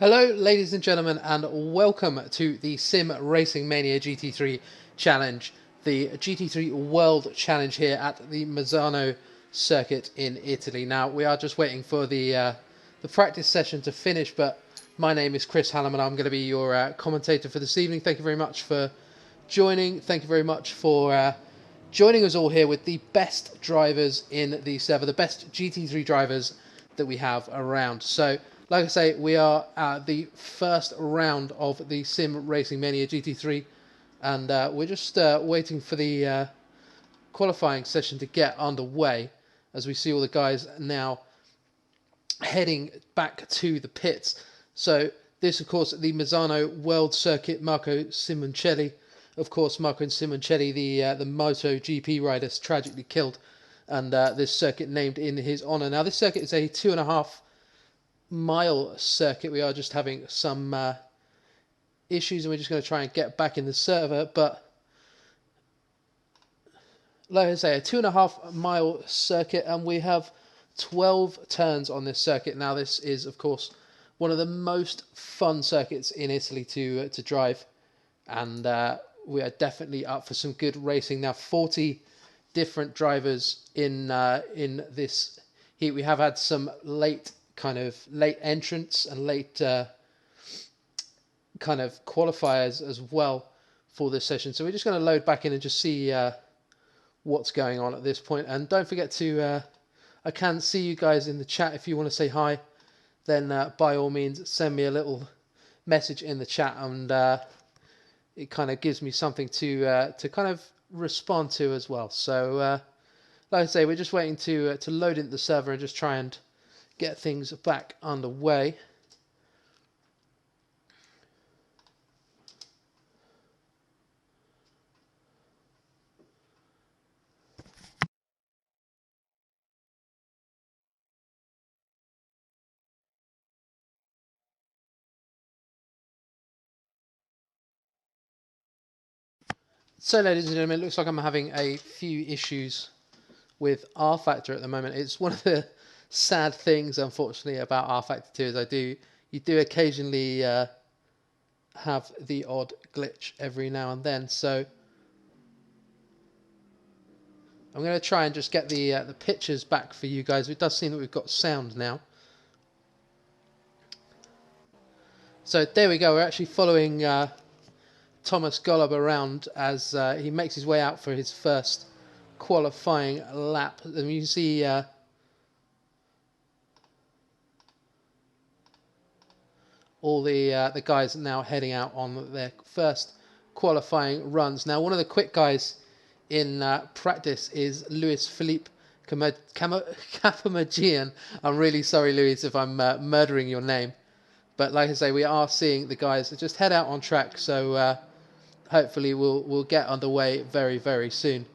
Hello, ladies and gentlemen, and welcome to the Sim Racing Mania GT3 Challenge, the GT3 World Challenge here at the Misano circuit in Italy. Now, we are just waiting for the practice session to finish, but my name is Chris Hallam, and I'm going to be your commentator for this evening. Thank you very much for joining. Thank you very much for joining us all here with the best drivers in the server, the best GT3 drivers that we have around. So, like I say, we are at the first round of the Sim Racing Mania GT3, and we're just waiting for the qualifying session to get underway, as we see all the guys now heading back to the pits. So this, of course, the Misano World Circuit. Marco Simoncelli, of course, Marco Simoncelli, the MotoGP rider, is tragically killed, and this circuit named in his honour. Now, this circuit is a 2.5-mile circuit. We are just having some issues, and we're just going to try and get back in the server. But like I say, a 2.5-mile circuit, and we have 12 turns on this circuit. Now, this is, of course, one of the most fun circuits in Italy to drive, and we are definitely up for some good racing. Now, 40 different drivers in this heat. We have had some late entrants and late kind of qualifiers as well for this session. So we're just going to load back in and just see what's going on at this point. And don't forget to, I can see you guys in the chat. If you want to say hi, then by all means send me a little message in the chat, and it kind of gives me something to kind of respond to as well. So like I say, we're just waiting to load into the server and just try and get things back underway. So, ladies and gentlemen, it looks like I'm having a few issues with R Factor at the moment. It's one of the sad things, unfortunately, about R Factor 2 is you do occasionally have the odd glitch every now and then. So I'm going to try and just get the pictures back for you guys. It does seem that we've got sound now. So there we go. We're actually following Thomas Golub around as he makes his way out for his first qualifying lap. And you can see all the guys now heading out on their first qualifying runs. Now, one of the quick guys in practice is Luis Felipe Capamagian. I'm really sorry, Luis, if I'm murdering your name. But like I say, we are seeing the guys just head out on track. So hopefully we'll get underway very, very soon.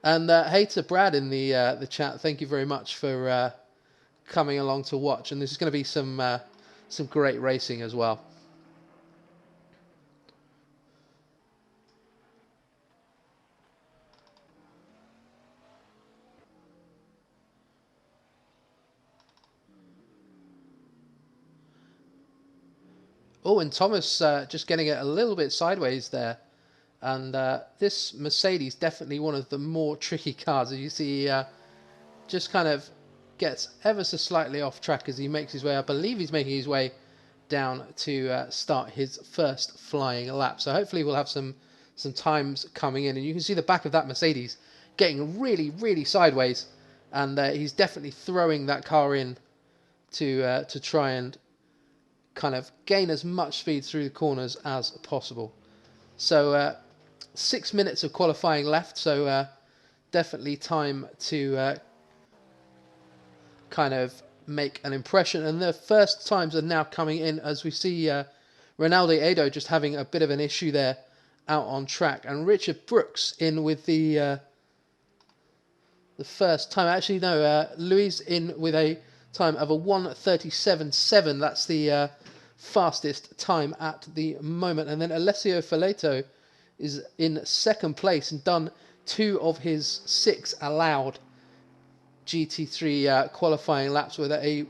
And hey to Brad in the chat, thank you very much for coming along to watch. And this is going to be some great racing as well. Oh, and Thomas just getting it a little bit sideways there. And this Mercedes, definitely one of the more tricky cars. As you see, just kind of gets ever so slightly off track as he makes his way. I believe he's making his way down to start his first flying lap. So hopefully we'll have some times coming in. And you can see the back of that Mercedes getting really, really sideways. And he's definitely throwing that car in to try and kind of gain as much speed through the corners as possible. So 6 minutes of qualifying left, so definitely time to kind of make an impression. And the first times are now coming in as we see Ronaldo Edo just having a bit of an issue there out on track, and Richard Brooks in with the first time. Actually, no, Luis in with a time of a 1:37.7. That's the fastest time at the moment. And then Alessio Fileto is in second place and done 2 of his 6 allowed GT3 qualifying laps with a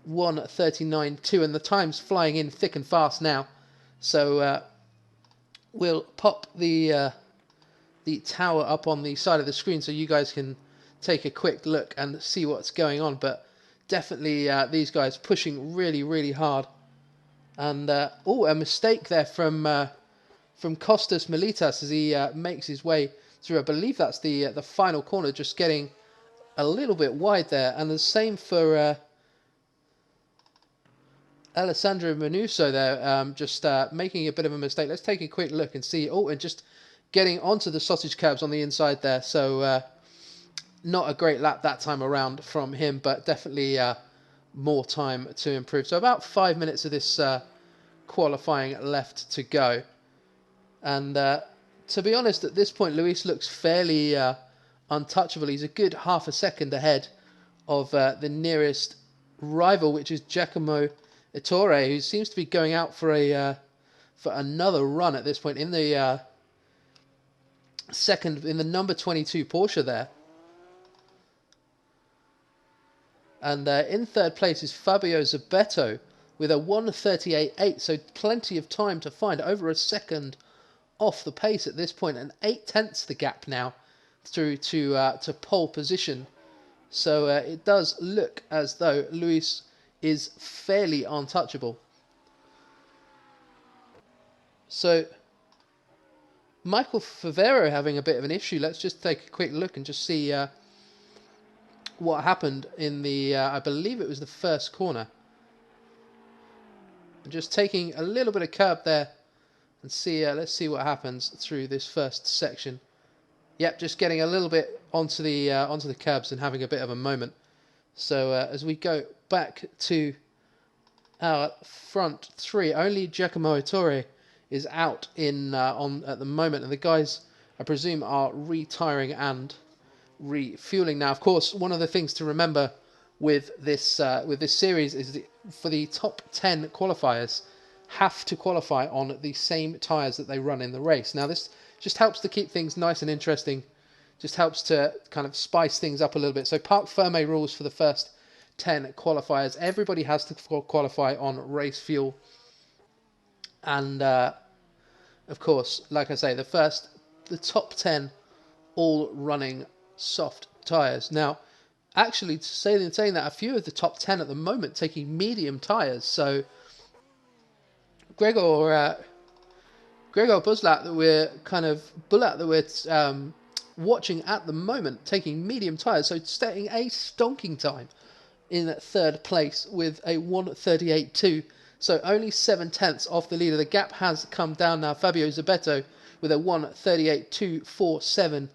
1:39.2, and the time's flying in thick and fast now. So we'll pop the tower up on the side of the screen so you guys can take a quick look and see what's going on. But definitely these guys pushing really, really hard. And oh, a mistake there from Costas Militas as he makes his way through. I believe that's the final corner, just getting a little bit wide there. And the same for Alessandro Mancuso there, just making a bit of a mistake. Let's take a quick look and see. Oh, and just getting onto the sausage curbs on the inside there. So not a great lap that time around from him, but definitely more time to improve. So about 5 minutes of this qualifying left to go. And to be honest, at this point, Luis looks fairly untouchable. He's a good half a second ahead of the nearest rival, which is Giacomo Ettore, who seems to be going out for another run at this point in the number 22 Porsche there. And in third place is Fabio Zabeto with a 1:38.8, so plenty of time to find, over a second off the pace at this point, and 0.8 the gap now through to pole position. So it does look as though Luis is fairly untouchable. So Michael Favero having a bit of an issue. Let's just take a quick look and just see what happened in the, I believe it was the first corner. Just taking a little bit of curb there and see. Let's see what happens through this first section. Yep, just getting a little bit onto the curbs and having a bit of a moment. So as we go back to our front three, only Giacomo Ettore is out on at the moment, and the guys, I presume, are retiring and refueling now. Of course, one of the things to remember with this series is that for the top 10 qualifiers have to qualify on the same tyres that they run in the race. Now this just helps to keep things nice and interesting, just helps to kind of spice things up a little bit. So Parc Fermé rules for the first 10 qualifiers. Everybody has to qualify on race fuel, and of course, like I say, the top 10 all running soft tyres. Now, actually, saying that, a few of the top 10 at the moment taking medium tyres. So Gregor Buslat that we're watching at the moment, taking medium tyres, so setting a stonking time in third place with a 1:38.2. So only 0.7 off the leader. The gap has come down now. Fabio Zabeto with a 1:38.247,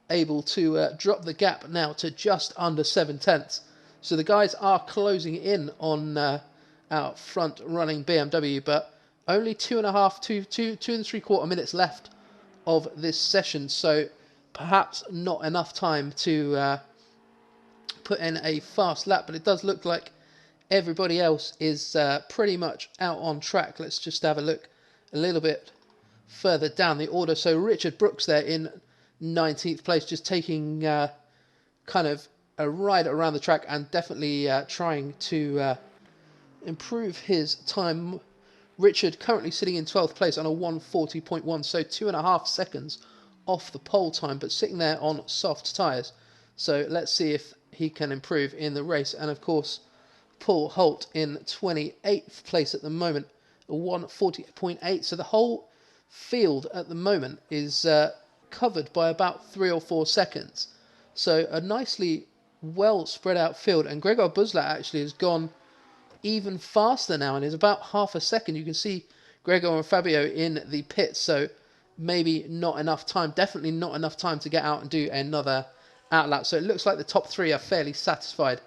able to drop the gap now to just under 0.7. So the guys are closing in on our front running BMW, but only 2.5 minutes left of this session. So perhaps not enough time to put in a fast lap, but it does look like everybody else is pretty much out on track. Let's just have a look a little bit further down the order. So Richard Brooks there in 19th place, just taking kind of a ride around the track and definitely trying to improve his time. Richard currently sitting in 12th place on a 1:40.1, so 2.5 seconds off the pole time, but sitting there on soft tyres. So let's see if he can improve in the race. And of course, Paul Holt in 28th place at the moment, a 1:40.8. So the whole field at the moment is covered by about 3 or 4 seconds. So a nicely well spread out field. And Gregor Buslat actually has gone even faster now and is about half a second. You can see Gregor and Fabio in the pits, so maybe not enough time, definitely not enough time to get out and do another outlap. So it looks like the top three are fairly satisfied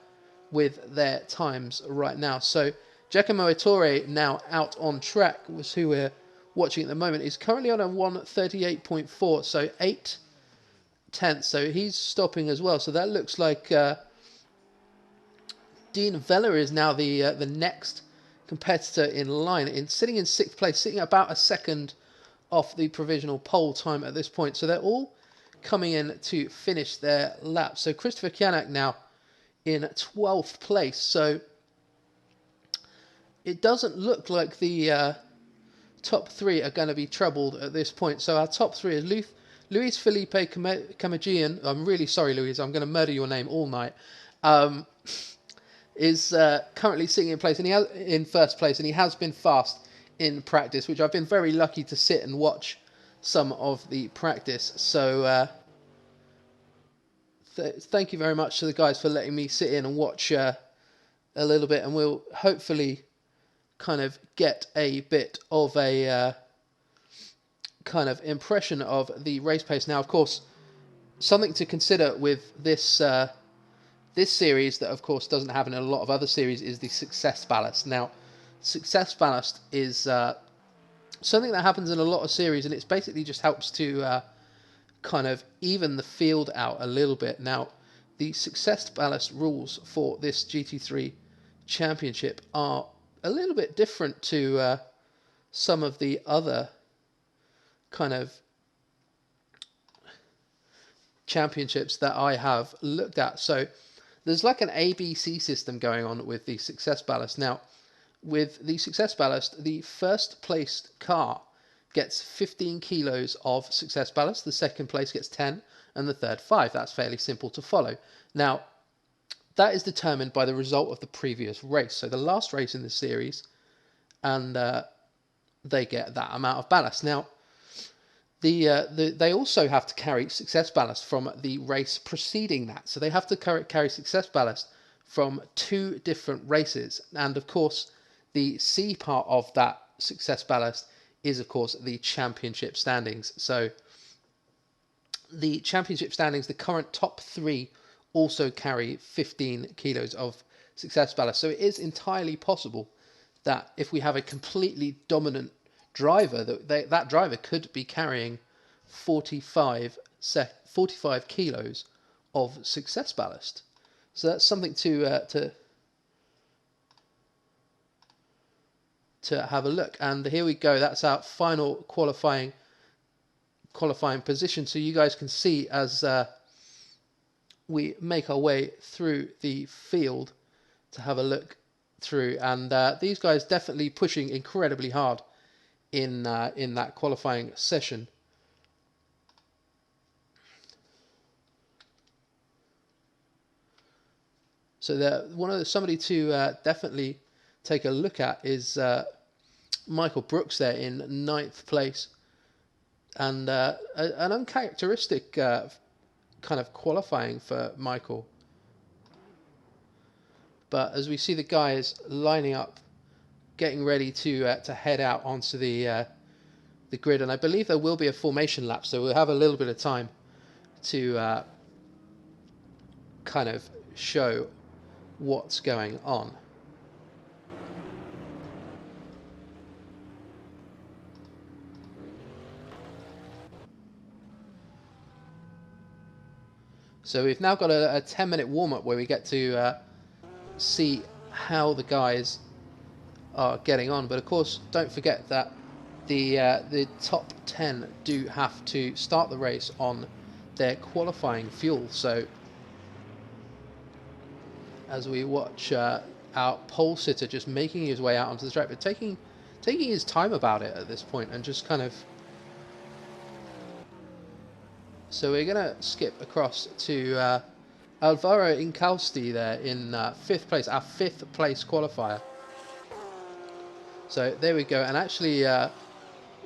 with their times right now. So Giacomo Ettore now out on track, was who we're watching at the moment. He's currently on a 1:38.4, so 0.8. So he's stopping as well. So that looks like Dean Vella is now the next competitor in line, sitting in 6th place, sitting about a second off the provisional pole time at this point. So they're all coming in to finish their lap. So Christopher Kianak now in 12th place. So it doesn't look like the top three are going to be troubled at this point. So our top three is Luis Felipe Camagian. I'm really sorry, Luis. I'm going to murder your name all night. Is currently sitting in place, and in first place, and he has been fast in practice, which I've been very lucky to sit and watch some of the practice. So thank you very much to the guys for letting me sit in and watch a little bit, and we'll hopefully kind of get a bit of a kind of impression of the race pace. Now, of course, something to consider with this this series that, of course, doesn't happen in a lot of other series is the success ballast. Now, success ballast is something that happens in a lot of series, and it basically just helps to kind of even the field out a little bit. Now, the success ballast rules for this GT3 championship are a little bit different to some of the other kind of championships that I have looked at. So there's like an ABC system going on with the success ballast. Now, with the success ballast, the first placed car gets 15 kilos of success ballast, the second place gets 10, and the third 5. That's fairly simple to follow. Now, that is determined by the result of the previous race. So the last race in the series, and they get that amount of ballast. Now, they also have to carry success ballast from the race preceding that. So they have to carry success ballast from 2 different races. And of course, the C part of that success ballast is, of course, the championship standings. So the championship standings, the current top 3 also carry 15 kilos of success ballast. So it is entirely possible that if we have a completely dominant driver, that driver could be carrying 45 kilos of success ballast. So that's something to have a look. And here we go. That's our final qualifying position. So you guys can see as we make our way through the field to have a look through. And these guys definitely pushing incredibly hard in that qualifying session. So somebody to definitely take a look at is Michael Brooks there in 9th place, and an uncharacteristic kind of qualifying for Michael. But as we see the guys lining up, getting ready to head out onto the grid, and I believe there will be a formation lap, so we'll have a little bit of time to kind of show what's going on. So we've now got a 10-minute warm-up where we get to see how the guys are getting on. But of course, don't forget that the top 10 do have to start the race on their qualifying fuel. So as we watch our pole sitter just making his way out onto the track, but taking his time about it at this point, and just kind of. So we're going to skip across to Alvaro Incausti there in 5th place, our 5th place qualifier. So there we go, and actually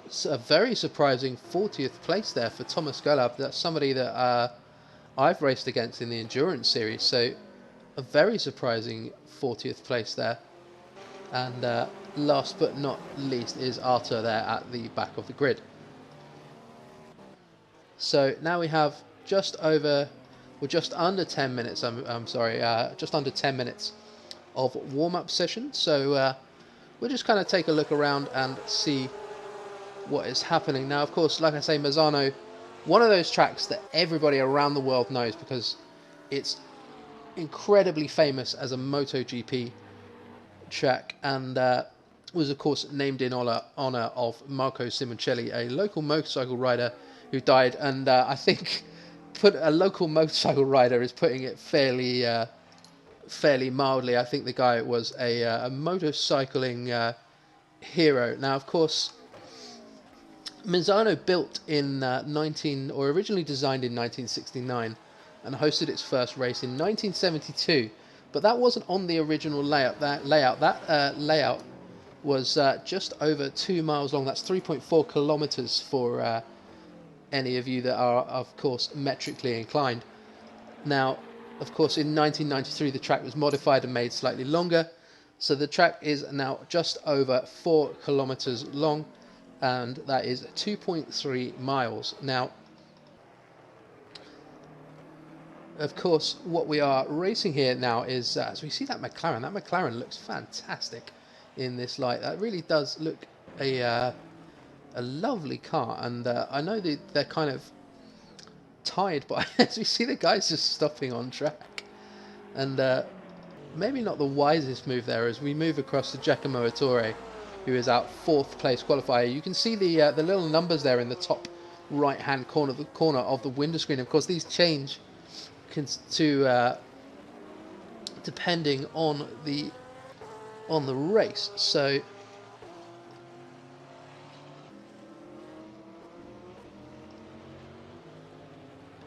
it's a very surprising 40th place there for Thomas Golab. That's somebody that I've raced against in the Endurance Series, so a very surprising 40th place there. And last but not least is Arthur there at the back of the grid. So now we have just under 10 minutes, I'm sorry, just under 10 minutes of warm-up session. So we'll just kind of take a look around and see what is happening. Now, of course, like I say, Misano, one of those tracks that everybody around the world knows because it's incredibly famous as a MotoGP track, and was, of course, named in honor of Marco Simoncelli, a local motorcycle rider who died. And I think a local motorcycle rider is putting it fairly fairly mildly. I think the guy was a motorcycling hero. Now, of course, Misano built in originally designed in 1969 and hosted its first race in 1972, but that wasn't on the original layout. That layout was just over 2 miles long. That's 3.4 kilometers for any of you that are, of course, metrically inclined. Now, of course, in 1993, the track was modified and made slightly longer. So the track is now just over 4 kilometers long, and that is 2.3 miles. Now, of course, what we are racing here now is, as we see that McLaren looks fantastic in this light. That really does look a lovely car, and I know they're kind of tired, but as we see the guys just stopping on track, and maybe not the wisest move there as we move across to Giacomo Ettore, who is our 4th place qualifier. You can see the little numbers there in the top right hand corner of the window screen. Of course, these change to depending on the race. So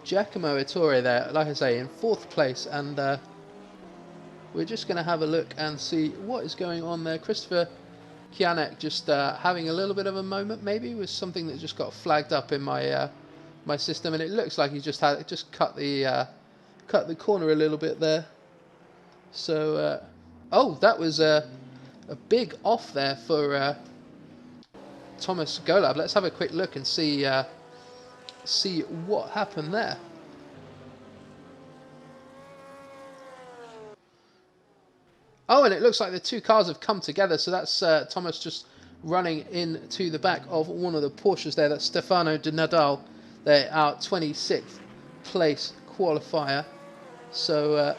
Giacomo Ettore there, like I say, in 4th place, and we're just going to have a look and see what is going on there. Christopher Kianek just having a little bit of a moment, maybe, with something that just got flagged up in my my system, and it looks like he just cut the corner a little bit there. So, oh, that was a big off there for Thomas Golab. Let's have a quick look and see what happened there. Oh, and it looks like the two cars have come together. So that's Thomas just running into the back of one of the Porsches there. That's Stefano Di Nadal. They're our 26th place qualifier. So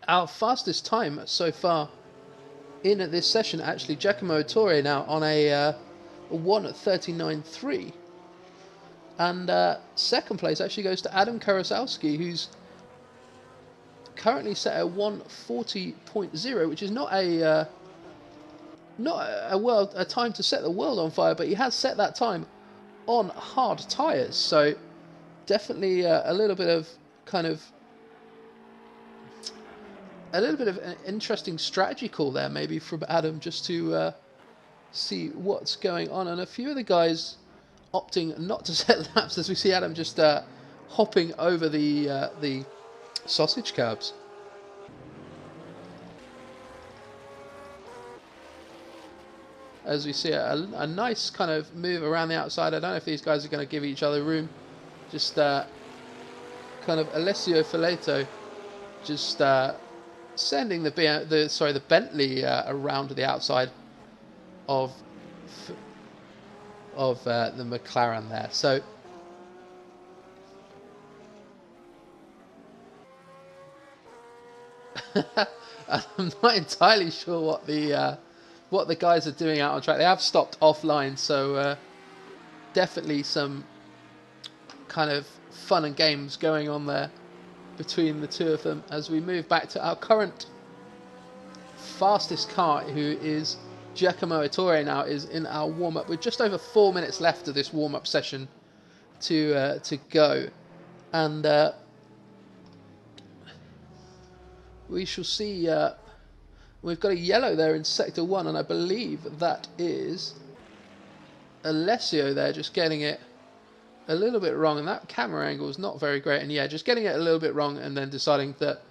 our fastest time so far in this session, actually, Giacomo Ettore now on a 1:39.3. And second place actually goes to Adam Karasowski, who's currently set at 1:40.0, which is not a time to set the world on fire, but he has set that time on hard tyres. So definitely a little bit of an interesting strategy call there, maybe from Adam, just to see what's going on. And a few of the guys opting not to set laps, as we see Adam just hopping over the sausage curbs. As we see a nice kind of move around the outside. I don't know if these guys are going to give each other room. Just kind of Alessio Fileto just sending the Bentley around to the outside of the McLaren there. So I'm not entirely sure what the guys are doing out on track. They have stopped offline, so definitely some kind of fun and games going on there between the two of them as we move back to our current fastest car, who is Giacomo Ettore. Now is in our warm-up with just over 4 minutes left of this warm-up session to go, and we shall see. We've got a yellow there in sector 1, and I believe that is Alessio there, just getting it a little bit wrong, and that camera angle is not very great, and yeah, just getting it a little bit wrong and then deciding that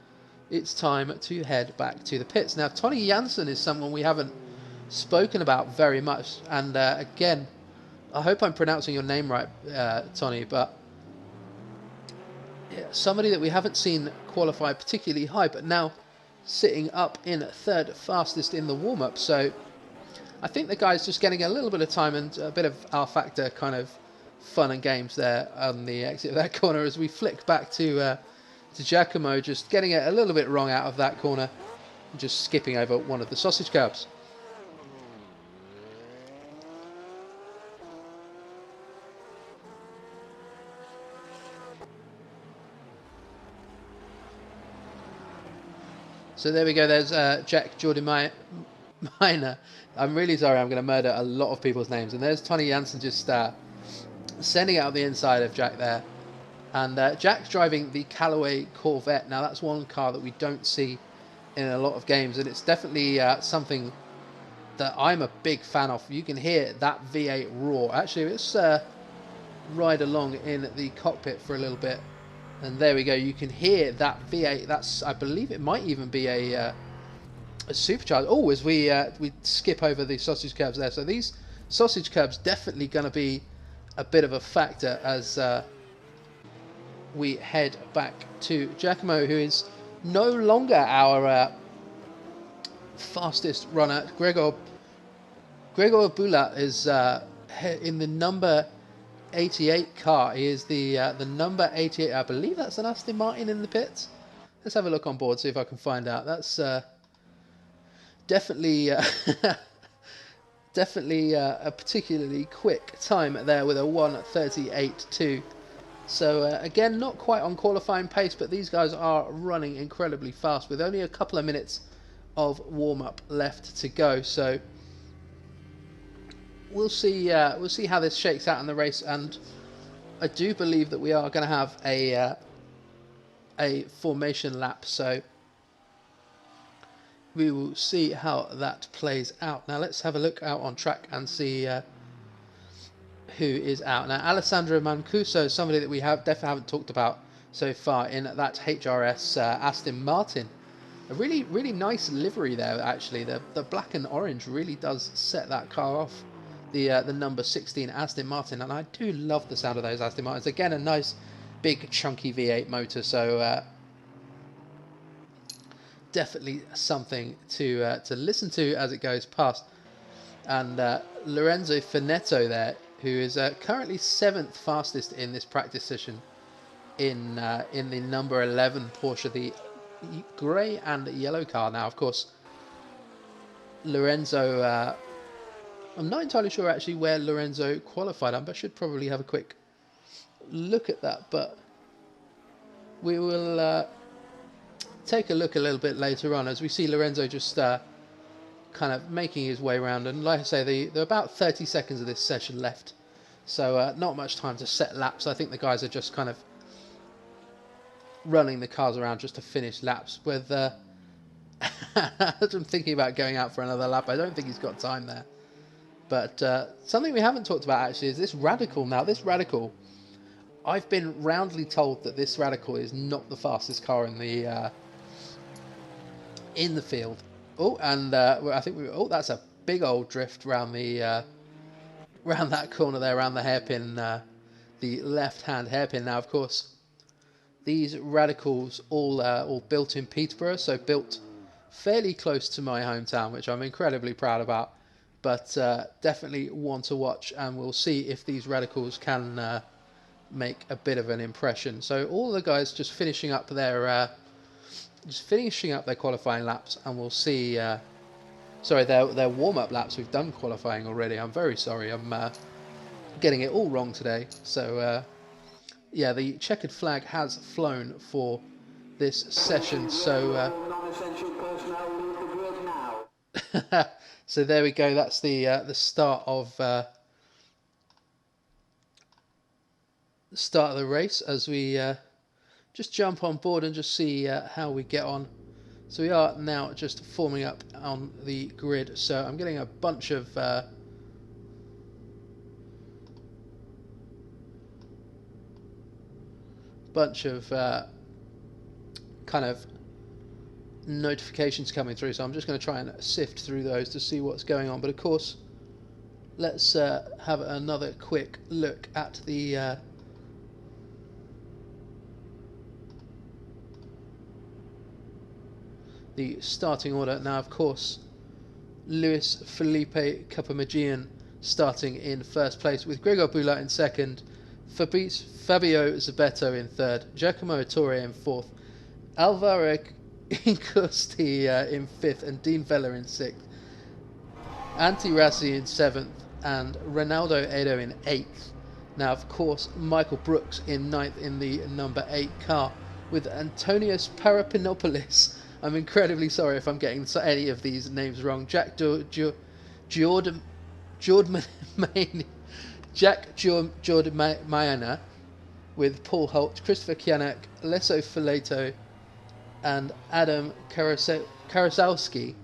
it's time to head back to the pits. Now, Tony Jansen is someone we haven't spoken about very much, and again, I hope I'm pronouncing your name right, Tony, but yeah, somebody that we haven't seen qualify particularly high, but now sitting up in 3rd fastest in the warm-up. So I think the guy's just getting a little bit of time and a bit of R-Factor kind of fun and games there on the exit of that corner as we flick back to Giacomo, just getting it a little bit wrong out of that corner and just skipping over one of the sausage curbs. So there we go. There's Jack Jordan Miner. I'm really sorry. I'm going to murder a lot of people's names. And there's Tony Jansen just sending out the inside of Jack there. And Jack's driving the Callaway Corvette. Now, that's one car that we don't see in a lot of games. And it's definitely something that I'm a big fan of. You can hear that V8 roar. Actually, let's ride along in the cockpit for a little bit. And there we go. You can hear that V8. That's, I believe it might even be a supercharger. Oh, as we skip over the sausage curbs there. So these sausage curbs definitely going to be a bit of a factor as we head back to Giacomo, who is no longer our fastest runner. Gregor Bulat is in the number 88 car. He is the number 88. I believe that's an Aston Martin in the pits. Let's have a look on board, see if I can find out. That's definitely definitely a particularly quick time there with a 1:38.2. So again, not quite on qualifying pace, but these guys are running incredibly fast with only a couple of minutes of warm-up left to go. So we'll see how this shakes out in the race, and I do believe that we are going to have a formation lap. So we will see how that plays out. Now let's have a look out on track and see who is out. Now Alessandro Mancuso, somebody that we definitely haven't talked about so far in that HRS Aston Martin. A really nice livery there actually. The black and orange really does set that car off. The number 16 Aston Martin, and I do love the sound of those Aston Martins. Again, a nice big chunky V8 motor, so definitely something to listen to as it goes past. And Lorenzo Finetto there, who is currently 7th fastest in this practice session in the number 11 Porsche, the grey and yellow car. Now, of course, Lorenzo, I'm not entirely sure actually where Lorenzo qualified. I should probably have a quick look at that, but we will take a look a little bit later on as we see Lorenzo just kind of making his way around. And like I say, there are about 30 seconds of this session left, so not much time to set laps. I think the guys are just kind of running the cars around just to finish laps. With I'm thinking about going out for another lap. I don't think he's got time there. But something we haven't talked about actually is this Radical. Now this Radical, I've been roundly told that this Radical is not the fastest car in the field. Oh, and I think that's a big old drift around the around that corner there, around the hairpin, the left-hand hairpin. Now, of course, these Radicals all built in Peterborough, so built fairly close to my hometown, which I'm incredibly proud about. But definitely one to watch, and we'll see if these Radicals can make a bit of an impression. So all the guys just finishing up their qualifying laps, and we'll see. Sorry, their warm-up laps. We've done qualifying already. I'm very sorry. I'm getting it all wrong today. So yeah, the checkered flag has flown for this session. So non-essential personnel leave the grid now. So there we go. That's the start of the race as we just jump on board and just see how we get on. So we are now just forming up on the grid. So I'm getting a bunch of kind of notifications coming through, so I'm just going to try and sift through those to see what's going on. But of course, let's have another quick look at the starting order. Now, of course, Luis Felipe Capamagian starting in first place, with Gregor Bulat in second, Fabio Zabeto in third, Giacomo Ettore in fourth, Alvaro Incosti in fifth, and Dean Veller in sixth, Antti Rassi in seventh, and Ronaldo Edo in eighth. Now, of course, Michael Brooks in ninth in the number 8 car, with Antonios Parapinopoulos I'm incredibly sorry if I'm getting any of these names wrong. Jordan Mayana with Paul Holt, Christopher Kianek, Lesso Fileto, and Adam Karasowski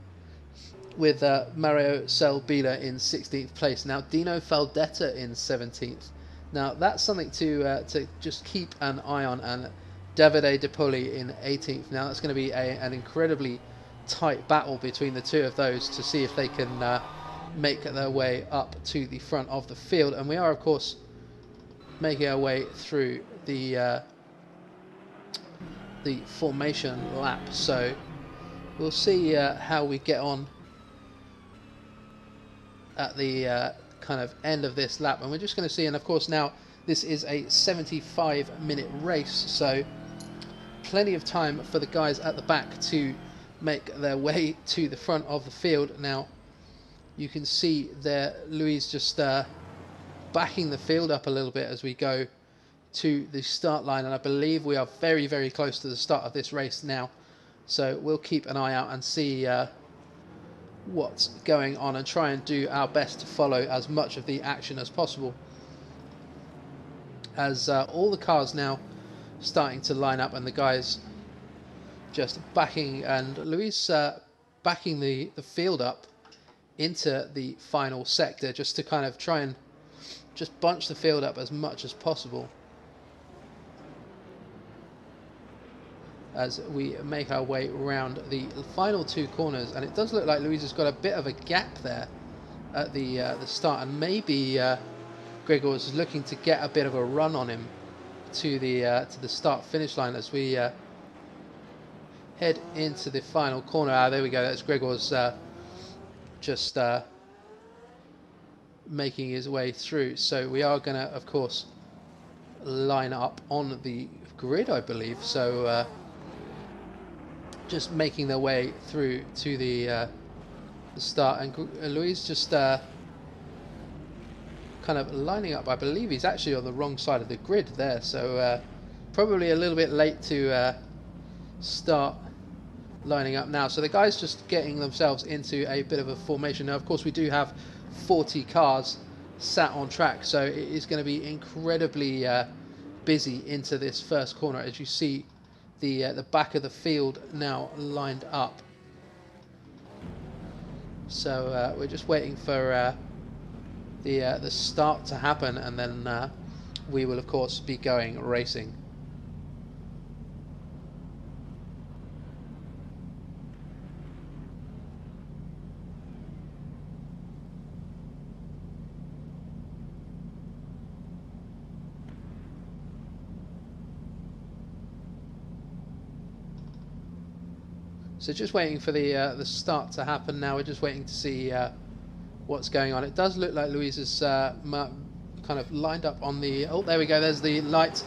with Mario Selbila in 16th place. Now Dino Faldetta in 17th. Now that's something to just keep an eye on, and Davide De Poli in 18th. Now that's going to be an incredibly tight battle between the two of those to see if they can make their way up to the front of the field. And we are, of course, making our way through the formation lap. So we'll see how we get on at the kind of end of this lap, and we're just going to see. And of course, now this is a 75-minute race, so plenty of time for the guys at the back to make their way to the front of the field. Now you can see there Luis just backing the field up a little bit as we go to the start line, and I believe we are very, very close to the start of this race now, so we'll keep an eye out and see what's going on and try and do our best to follow as much of the action as possible, as all the cars now starting to line up and the guys just backing, and Luis backing the field up into the final sector just to kind of try and just bunch the field up as much as possible as we make our way around the final two corners. And it does look like Luis has got a bit of a gap there at the start, and maybe Gregor was looking to get a bit of a run on him to the start finish line as we head into the final corner. There we go, that's Gregor's just making his way through. So we are going to, of course, line up on the grid, I believe. So just making their way through to the start, and Luis just kind of lining up. I believe he's actually on the wrong side of the grid there, so probably a little bit late to start lining up now. So the guys just getting themselves into a bit of a formation. Now of course we do have 40 cars sat on track, so it is going to be incredibly busy into this first corner as you see the back of the field now lined up. So we're just waiting for the start to happen, and then we will of course be going racing. So just waiting for the start to happen now. We're just waiting to see what's going on. It does look like Luis is kind of lined up on the... Oh, there we go. There's the light.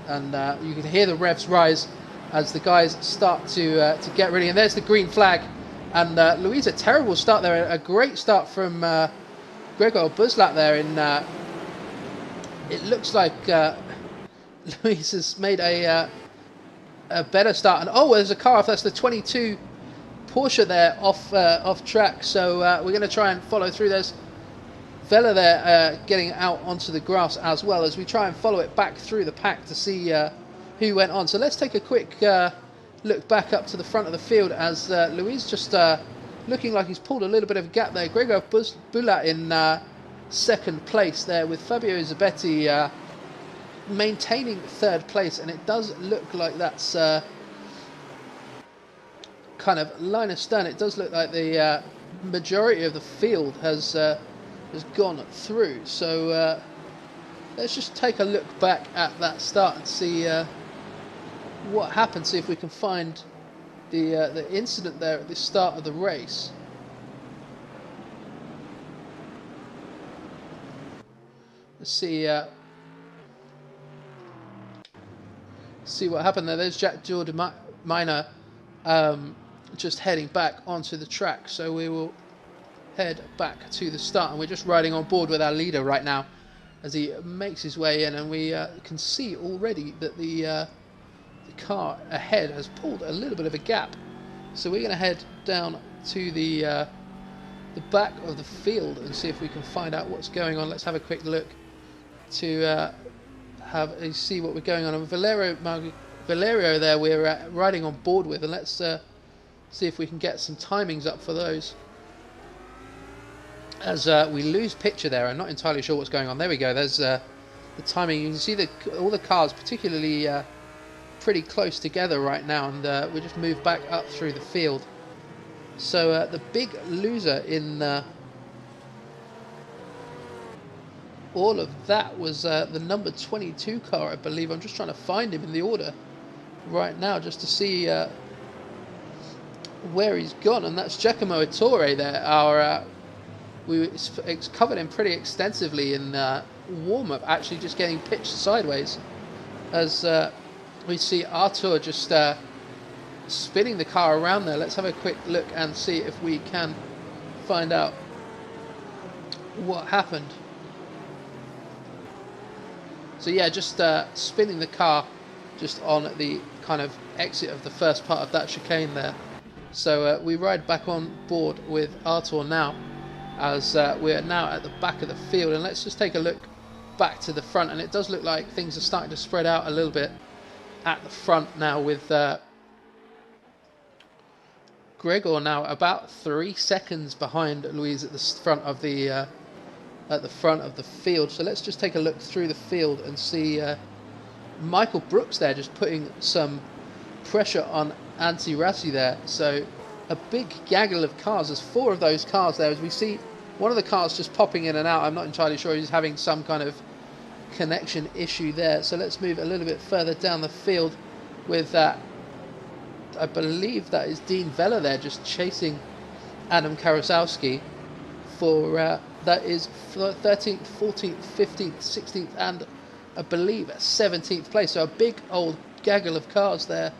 And you can hear the revs rise as the guys start to get ready. And there's the green flag. And Luis, a terrible start there. A great start from Gregor Buzlat there. It looks like Luis has made a better start. And oh, there's a car off. That's the 22 Porsche there off track. So we're going to try and follow through. There's Vela there getting out onto the grass as well as we try and follow it back through the pack to see who went on. So let's take a quick look back up to the front of the field as Luis just looking like he's pulled a little bit of a gap there. Gregor Bulat in second place there, with Fabio Zabeto maintaining third place, and it does look like that's kind of line astern. It does look like the majority of the field has gone through. So let's just take a look back at that start and see what happened. See if we can find the incident there at the start of the race. Let's see what happened there. There's Jack Jordan Miner just heading back onto the track. So we will head back to the start, and we're just riding on board with our leader right now as he makes his way in, and we can see already that the the car ahead has pulled a little bit of a gap. So we're going to head down to the back of the field and see if we can find out what's going on. Let's have a quick look to see what we're going on. And Valerio there we're riding on board with, and let's see if we can get some timings up for those. As we lose picture there, I'm not entirely sure what's going on. There we go. There's the timing. You can see all the cars particularly pretty close together right now, and we just move back up through the field. So the big loser in all of that was the number 22 car, I believe. I'm just trying to find him in the order right now just to see where he's gone, and that's Giacomo Ettore there. It's covered him pretty extensively in warm-up, actually just getting pitched sideways, as we see Artur just spinning the car around there. Let's have a quick look and see if we can find out what happened. So yeah, just spinning the car just on the kind of exit of the first part of that chicane there. So we ride back on board with Artur now, as we're now at the back of the field, and let's just take a look back to the front, and it does look like things are starting to spread out a little bit at the front now, with Gregor now about 3 seconds behind Luis at the front of the field. So let's just take a look through the field and see Michael Brooks there just putting some pressure on Antti Rassi there. So a big gaggle of cars. There's 4 of those cars there, as we see one of the cars just popping in and out. I'm not entirely sure, he's having some kind of connection issue there. So let's move a little bit further down the field with that. I believe that is Dean Vella there just chasing Adam Karasowski for that is 13th, 14th, 15th, 16th, and I believe 17th place. So a big old gaggle of cars there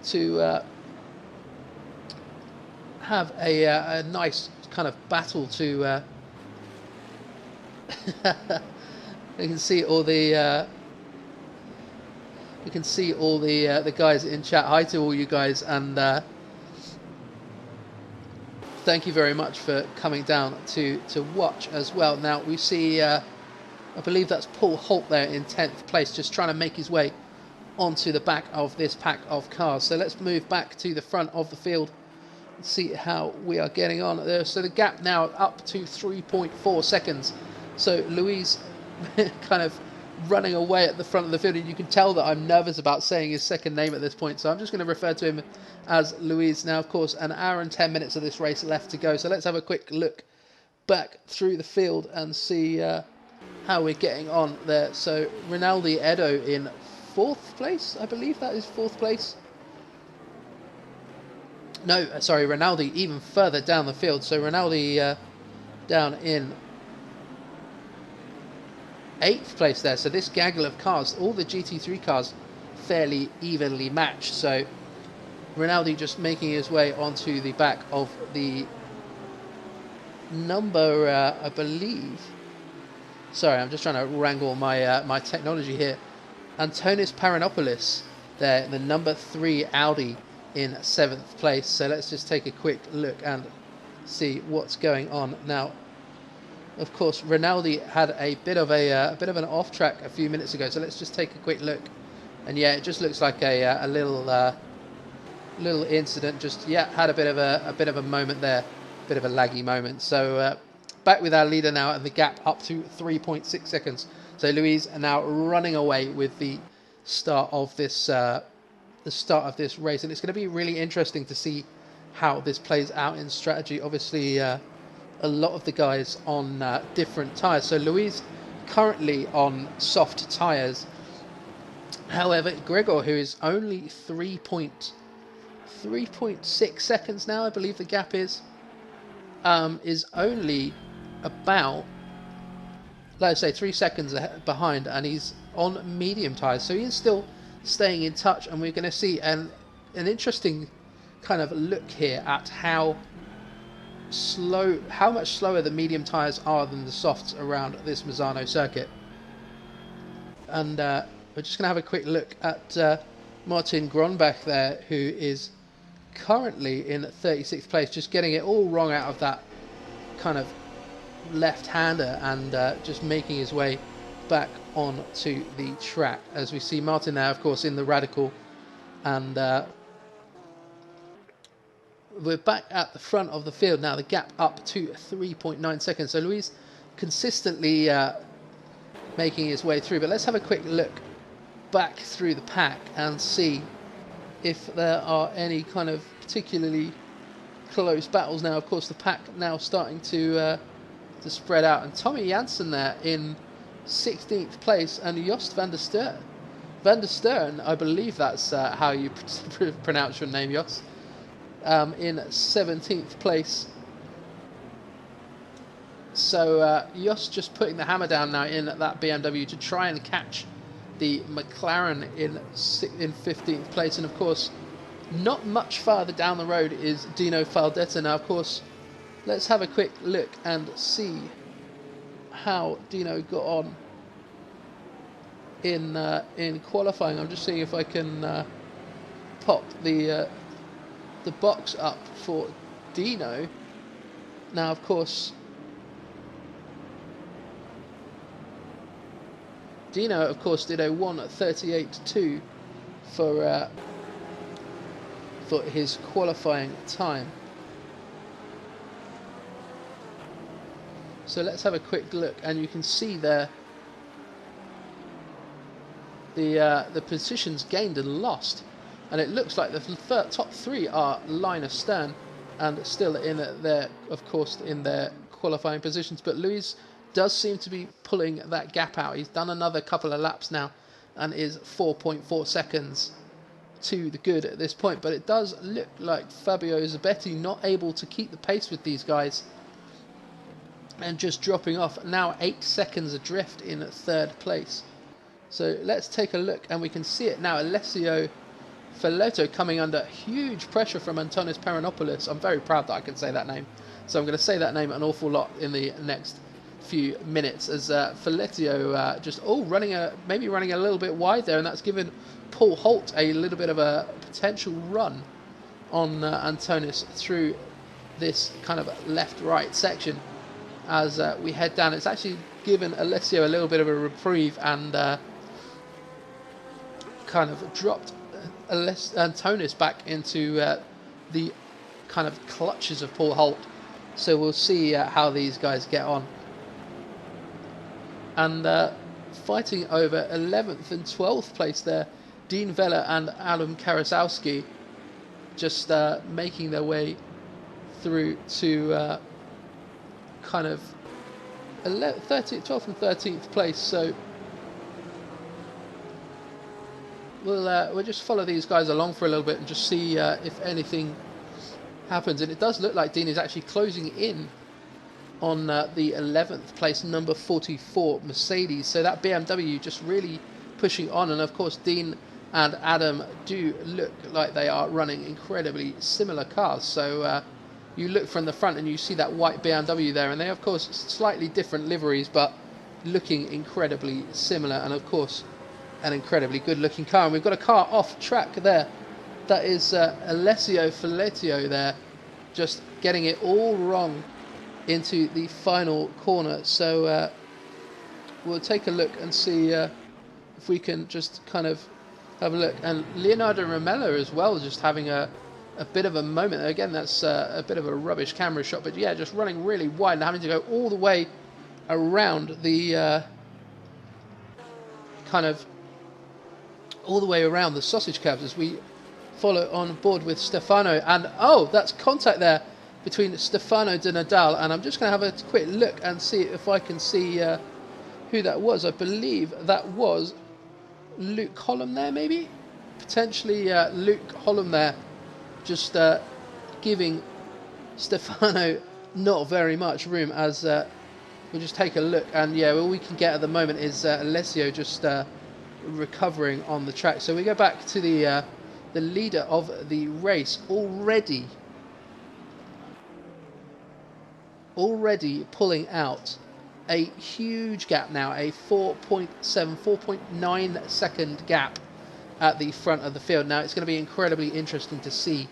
to have a nice kind of battle to you can see all the the guys in chat. Hi to all you guys, and thank you very much for coming down to watch as well. Now we see I believe that's Paul Holt there in 10th place, just trying to make his way onto the back of this pack of cars. So let's move back to the front of the field and see how we are getting on there. So the gap now up to 3.4 seconds. So Luis kind of running away at the front of the field, and you can tell that I'm nervous about saying his second name at this point, so I'm just going to refer to him as Luis. Now, of course, an hour and 10 minutes of this race left to go, so let's have a quick look back through the field and see how we're getting on there. So Rinaldi Edo in 4th place, I believe that is 4th place. No, sorry, Rinaldi even further down the field. So Rinaldi down in 8th place there. So this gaggle of cars, all the GT3 cars, fairly evenly matched. So Rinaldi just making his way onto the back of the number, I believe. Sorry, I'm just trying to wrangle my my technology here. Antonis Paranopoulos there, the number 3 Audi in 7th place. So let's just take a quick look and see what's going on now. Of course, Rinaldi had a bit of an off track a few minutes ago. So let's just take a quick look, and yeah, it just looks like a little incident. Just had a bit of a moment there, bit of a laggy moment. So back with our leader now, and the gap up to 3.6 seconds. So Luis are now running away with the start of this race, and it's going to be really interesting to see how this plays out in strategy. Obviously, a lot of the guys on different tyres. So Luis currently on soft tyres. However, Gregor, who is only 3.6 seconds now, I believe the gap is only about, let's say, 3 seconds behind, and he's on medium tyres, so he is still staying in touch. And we're going to see an interesting kind of look here at how much slower the medium tyres are than the softs around this Misano circuit. And we're just going to have a quick look at Martin Gronbach there, who is currently in 36th place, just getting it all wrong out of that kind of left-hander and just making his way back onto the track. As we see Martin now, of course, in the Radical, and we're back at the front of the field now. The gap up to 3.9 seconds. So Luis consistently making his way through. But let's have a quick look back through the pack and see if there are any kind of particularly close battles now. Of course, the pack now starting to spread out, and Tommy Janssen there in 16th place, and Jost van der Stern, I believe that's how you pronounce your name, Jost, in 17th place. So Jost just putting the hammer down now in that BMW to try and catch the McLaren in 15th place. And of course, not much farther down the road is Dino Faldetta. Now, of course, let's have a quick look and see how Dino got on in qualifying. I'm just seeing if I can pop the box up for Dino. Now, of course, Dino, of course, did a 1:38.2 for his qualifying time. So let's have a quick look, and you can see there the positions gained and lost, and it looks like the top three are Linus Stern and still in their, of course, in their qualifying positions. But Luis does seem to be pulling that gap out. He's done another couple of laps now and is 4.4 seconds to the good at this point. But it does look like Fabio Zabeto not able to keep the pace with these guys and just dropping off. Now 8 seconds adrift in third place. So let's take a look, and we can see it now. Alessio Filetto coming under huge pressure from Antonis Paranopoulos. I'm very proud that I can say that name, so I'm going to say that name an awful lot in the next few minutes, as Filetto just maybe running a little bit wide there, and that's given Paul Holt a little bit of a potential run on Antonis through this kind of left-right section as we head down. It's actually given Alessio a little bit of a reprieve and kind of dropped Antonis back into the kind of clutches of Paul Holt. So we'll see how these guys get on. And fighting over 11th and 12th place there, Dean Vella and Adam Karasowski just making their way through to kind of 12th and 13th place. So we'll just follow these guys along for a little bit and just see if anything happens. And it does look like Dean is actually closing in on the 11th place, number 44 Mercedes. So that BMW just really pushing on. And of course, Dean and Adam do look like they are running incredibly similar cars. So you look from the front and you see that white BMW there, and they of course slightly different liveries, but looking incredibly similar, and of course an incredibly good looking car. And we've got a car off track there. That is Alessio Filetto there, just getting it all wrong into the final corner. So we'll take a look and see if we can just kind of have a look. And Leonardo Romello as well, just having a bit of a moment. Again, that's a bit of a rubbish camera shot, but yeah, just running really wide and having to go all the way around the all the way around the sausage cabs as we follow on board with Stefano. And oh, that's contact there between Stefano de Nadal, and I'm just going to have a quick look and see if I can see who that was. I believe that was Luke Holland there, maybe? Potentially Luke Holland there, just giving Stefano not very much room, as we'll just take a look. And yeah, all we can get at the moment is Alessio just recovering on the track. So we go back to the leader of the race, already pulling out a huge gap now, a 4.9 second gap at the front of the field. Now it's going to be incredibly interesting to see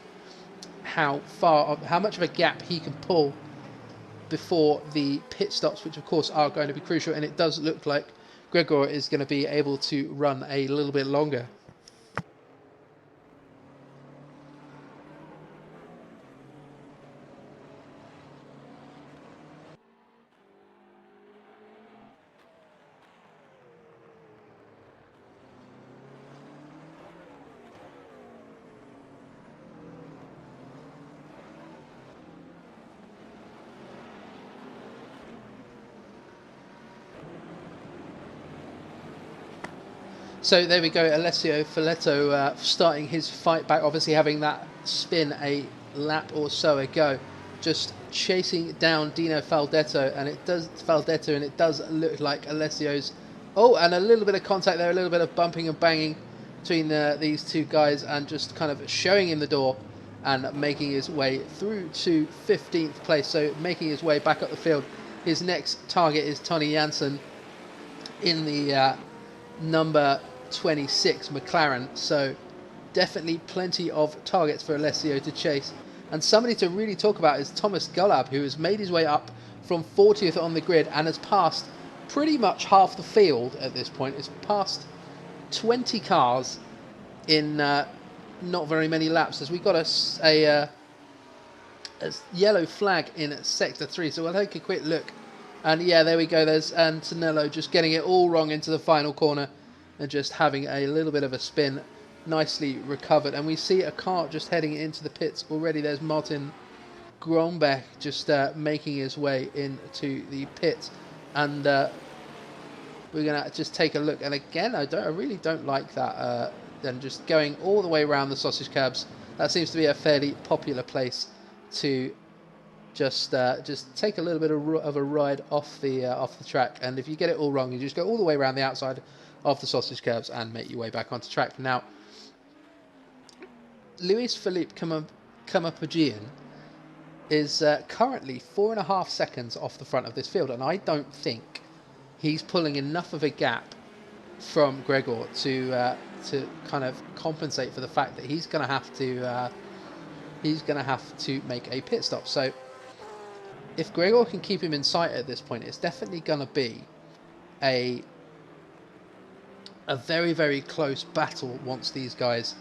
how much of a gap he can pull before the pit stops, which of course are going to be crucial, and it does look like Gregor is going to be able to run a little bit longer. So there we go, Alessio Folletto starting his fight back, obviously having that spin a lap or so ago, just chasing down Dino Faldetto, and it does look like Alessio's. Oh, and a little bit of contact there, a little bit of bumping and banging between these two guys, and just kind of showing him the door and making his way through to 15th place, so making his way back up the field. His next target is Tony Jansen in the number 26 McLaren, so definitely plenty of targets for Alessio to chase. And somebody to really talk about is Thomas Gullab, who has made his way up from 40th on the grid and has passed pretty much half the field at this point. It's passed 20 cars in not very many laps, as we got a yellow flag in sector 3, so we'll take a quick look. And yeah, there we go, there's Antonello just getting it all wrong into the final corner and just having a little bit of a spin, nicely recovered. And we see a car just heading into the pits already. There's Martin Grombeck just making his way into the pits. And we're going to just take a look. And again, I really don't like that. Then just going all the way around the sausage curbs. That seems to be a fairly popular place to just take a little bit of a ride off the track, and if you get it all wrong, you just go all the way around the outside of the sausage curbs and make your way back onto track. Now, Luis Felipe Camapagian is currently 4.5 seconds off the front of this field, and I don't think he's pulling enough of a gap from Gregor to kind of compensate for the fact that he's going to have to make a pit stop. So if Gregor can keep him in sight at this point, it's definitely going to be a very, very close battle once these guys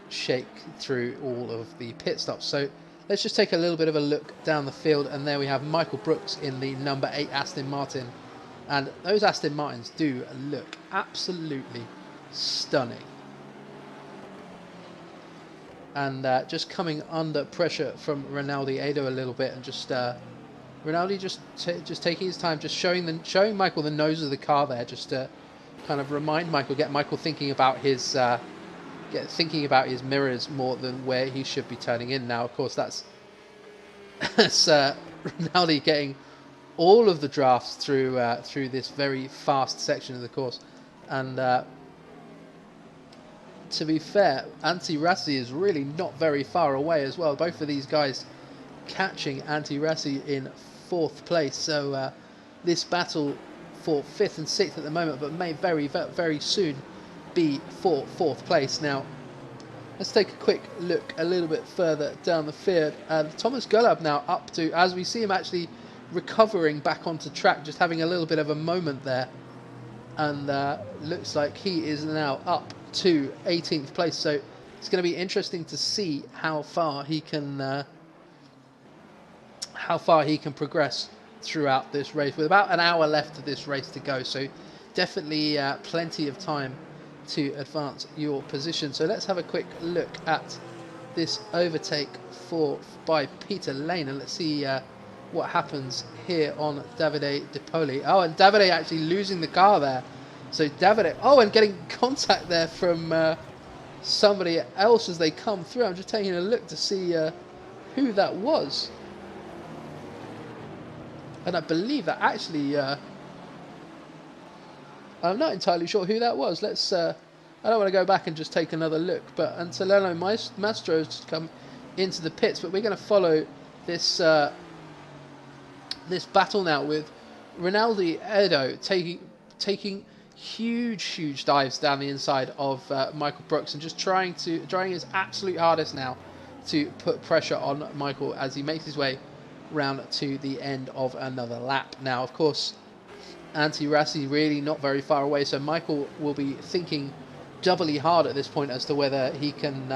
shake through all of the pit stops. So let's just take a little bit of a look down the field, and there we have Michael Brooks in the number 8 Aston Martin, and those Aston Martins do look absolutely stunning. And just coming under pressure from Rinaldi Edo a little bit, and just Rinaldi just taking his time, just showing Michael the nose of the car there, just to kind of remind Michael, get Michael thinking about his mirrors more than where he should be turning in. Now, of course, that's Rinaldi getting all of the drafts through this very fast section of the course, and to be fair, Antti Rassi is really not very far away as well. Both of these guys catching Antti Rassi in 4th place. So this battle for 5th and 6th at the moment, but may very, very soon be for 4th place. Now, let's take a quick look a little bit further down the field. Thomas Gullab now up to, as we see him actually recovering back onto track, just having a little bit of a moment there. And looks like he is now up to 18th place. So it's going to be interesting to see how far he can progress throughout this race, with about an hour left of this race to go. So definitely plenty of time to advance your position. So let's have a quick look at this overtake by Peter Lane, and let's see what happens here on Davide De Poli. Oh, and Davide actually losing the car there. So Davide, and getting contact there from somebody else as they come through. I'm just taking a look to see who that was. And I believe that actually, I'm not entirely sure who that was. Let's, I don't want to go back and just take another look, but Antonello Mastro has just come into the pits, but we're going to follow this this battle now with Rinaldi Edo taking huge dives down the inside of Michael Brooks, and just trying his absolute hardest now to put pressure on Michael as he makes his way round to the end of another lap. Now, of course, Antti Rassi really not very far away, so Michael will be thinking doubly hard at this point as to whether he can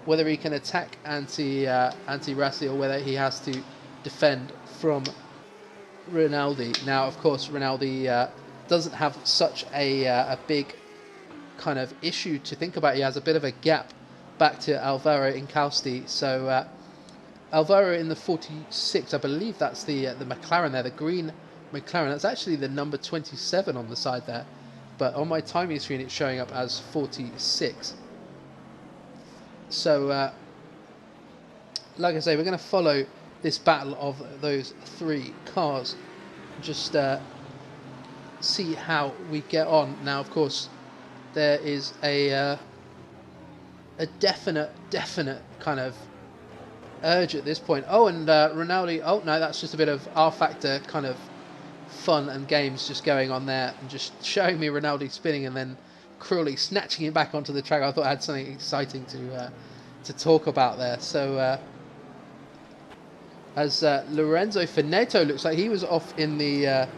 attack Antti Rassi or whether he has to defend from Rinaldi. Now, of course, Rinaldi doesn't have such a big kind of issue to think about. He has a bit of a gap back to Alvaro Incausti. So Alvaro in the 46, I believe that's the McLaren there, the green McLaren. That's actually the number 27 on the side there, but on my timing screen it's showing up as 46. So like I say, we're going to follow this battle of those three cars, just see how we get on. Now, of course, there is a definite kind of urge at this point. Oh, and Rinaldi, oh no, that's just a bit of R-Factor kind of fun and games just going on there, and just showing me Rinaldi spinning and then cruelly snatching it back onto the track. I thought I had something exciting to talk about there. So as Lorenzo Finetto looks like he was off in the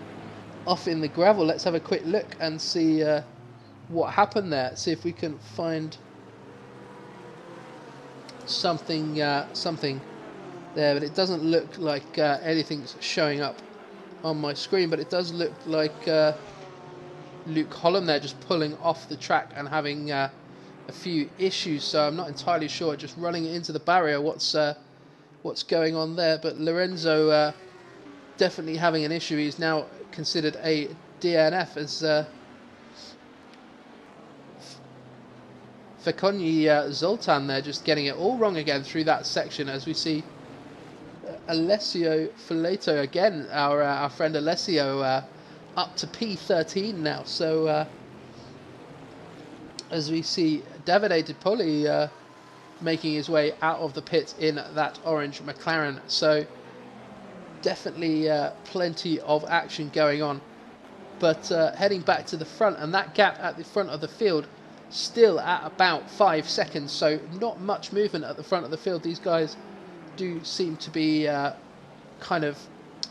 gravel. Let's have a quick look and see what happened there. See if we can find something there, but it doesn't look like anything's showing up on my screen. But it does look like Luke Holland there just pulling off the track and having a few issues. So I'm not entirely sure, just running into the barrier, what's going on there. But Lorenzo definitely having an issue. He's now considered a DNF as Fekonyi Zoltan there just getting it all wrong again through that section, as we see Alessio Fileto again, our friend Alessio, up to P13 now. So as we see Davide Dipoli making his way out of the pit in that orange McLaren. So definitely plenty of action going on, but heading back to the front, and that gap at the front of the field still at about 5 seconds, so not much movement at the front of the field. These guys do seem to be kind of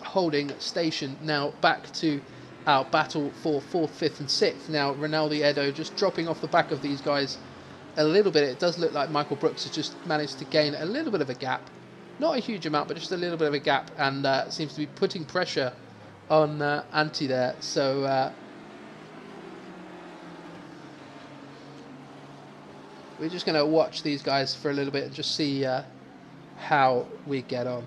holding station. Now back to our battle for 4th, 5th and 6th. Now Rinaldi Edo just dropping off the back of these guys a little bit. It does look like Michael Brooks has just managed to gain a little bit of a gap. Not a huge amount, but just a little bit of a gap, and seems to be putting pressure on Antti there. So we're just going to watch these guys for a little bit and just see how we get on.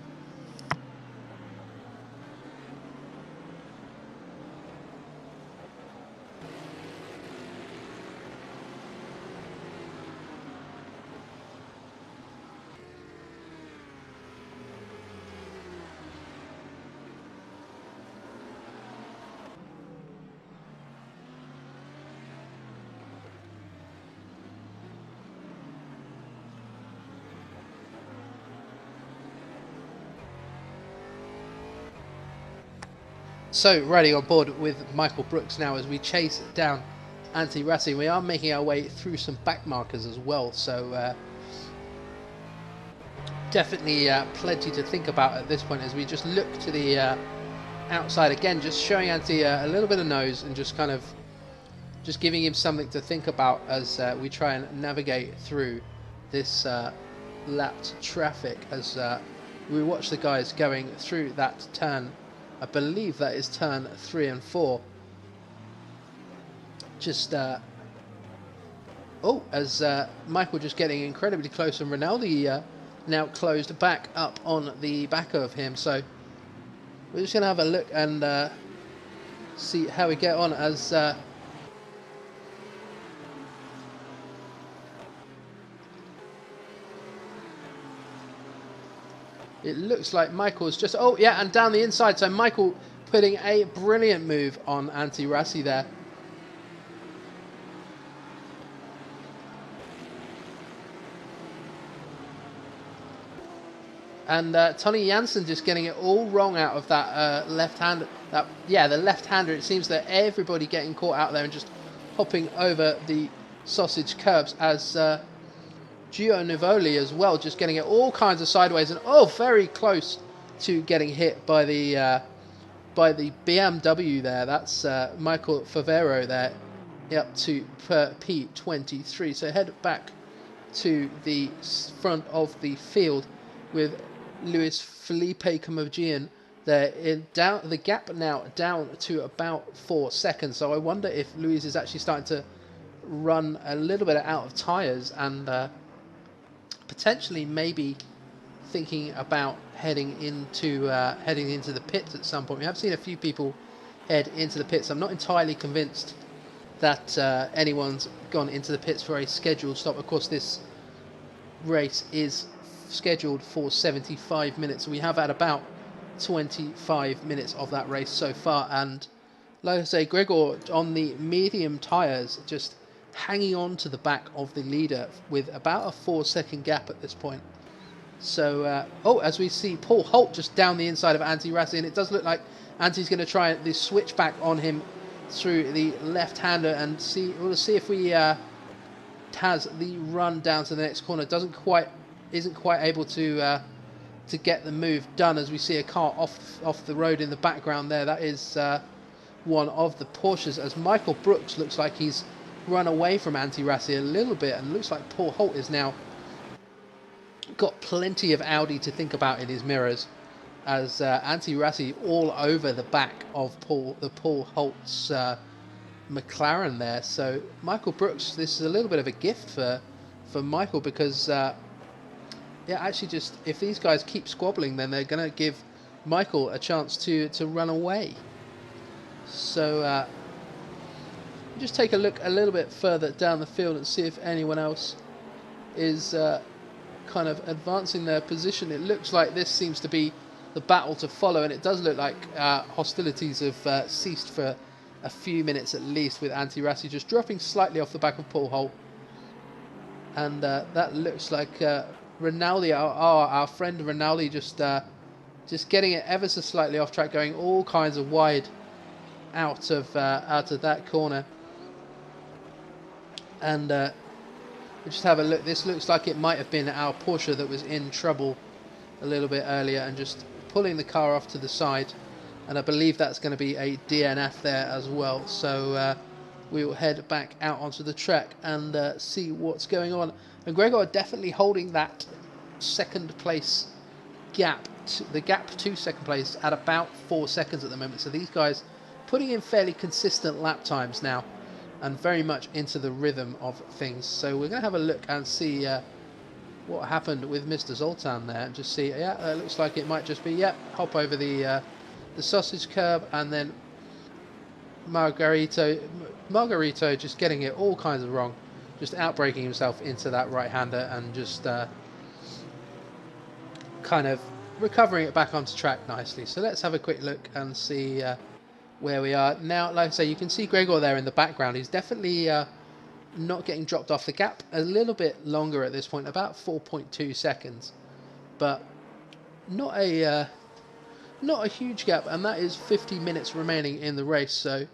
So riding on board with Michael Brooks now as we chase down Antti Rassi. We are making our way through some back markers as well, so definitely plenty to think about at this point as we just look to the outside again, just showing Antti a little bit of nose and just kind of just giving him something to think about as we try and navigate through this lapped traffic as we watch the guys going through that turn. I believe that is turn 3 and 4. Just as Michael just getting incredibly close, and Rinaldi now closed back up on the back of him. So we're just going to have a look and see how we get on as it looks like Michael's just... Oh, yeah, and down the inside. So Michael putting a brilliant move on Antti Rassi there. And Tony Jansen just getting it all wrong out of that left-hander. The left-hander. It seems that everybody getting caught out there and just hopping over the sausage curbs, as Gio Nivoli as well, just getting it all kinds of sideways, and very close to getting hit by the BMW there. That's Michael Favero there, up to P23. So head back to the front of the field with Luis Felipe Comogian there. The gap now down to about 4 seconds. So I wonder if Luis is actually starting to run a little bit out of tyres, and potentially maybe thinking about heading into the pits at some point. We have seen a few people head into the pits. I'm not entirely convinced that anyone's gone into the pits for a scheduled stop. Of course, this race is scheduled for 75 minutes. We have had about 25 minutes of that race so far, and like I say, Gregor on the medium tyres, just hanging on to the back of the leader with about a 4-second gap at this point. So, as we see Paul Holt just down the inside of Antti Rassi, and it does look like Anti's going to try the switchback on him through the left-hander, and we'll see if we has the run down to the next corner. Isn't quite able to get the move done, as we see a car off the road in the background there. That is one of the Porsches, as Michael Brooks looks like he's run away from Antti Rassi a little bit, and looks like Paul Holt is now got plenty of Audi to think about in his mirrors, as Antti Rassi all over the back of Paul Holt's McLaren there. So Michael Brooks, this is a little bit of a gift for Michael, because actually, just if these guys keep squabbling, then they're going to give Michael a chance to run away. So just take a look a little bit further down the field and see if anyone else is kind of advancing their position. It looks like this seems to be the battle to follow, and it does look like hostilities have ceased for a few minutes at least, with Antti Rassi just dropping slightly off the back of Paul Holt. And that looks like Rinaldi, our friend Rinaldi, just getting it ever so slightly off track, going all kinds of wide out of that corner. And we just have a look. This looks like it might have been our Porsche that was in trouble a little bit earlier, and just pulling the car off to the side. And I believe that's going to be a DNF there as well. So we will head back out onto the track and see what's going on. And Gregor definitely holding that second place gap, the gap to second place, at about 4 seconds at the moment. So these guys putting in fairly consistent lap times now, and very much into the rhythm of things. So we're going to have a look and see what happened with Mr. Zoltan there, and just see, it looks like it might just be, hop over the sausage curb, and then Margarito just getting it all kinds of wrong, just outbraking himself into that right-hander, and just kind of recovering it back onto track nicely. So let's have a quick look and see where we are now. Like I say, you can see Gregor there in the background. He's definitely not getting dropped off. The gap a little bit longer at this point, about 4.2 seconds, but not a huge gap, and that is 50 minutes remaining in the race. So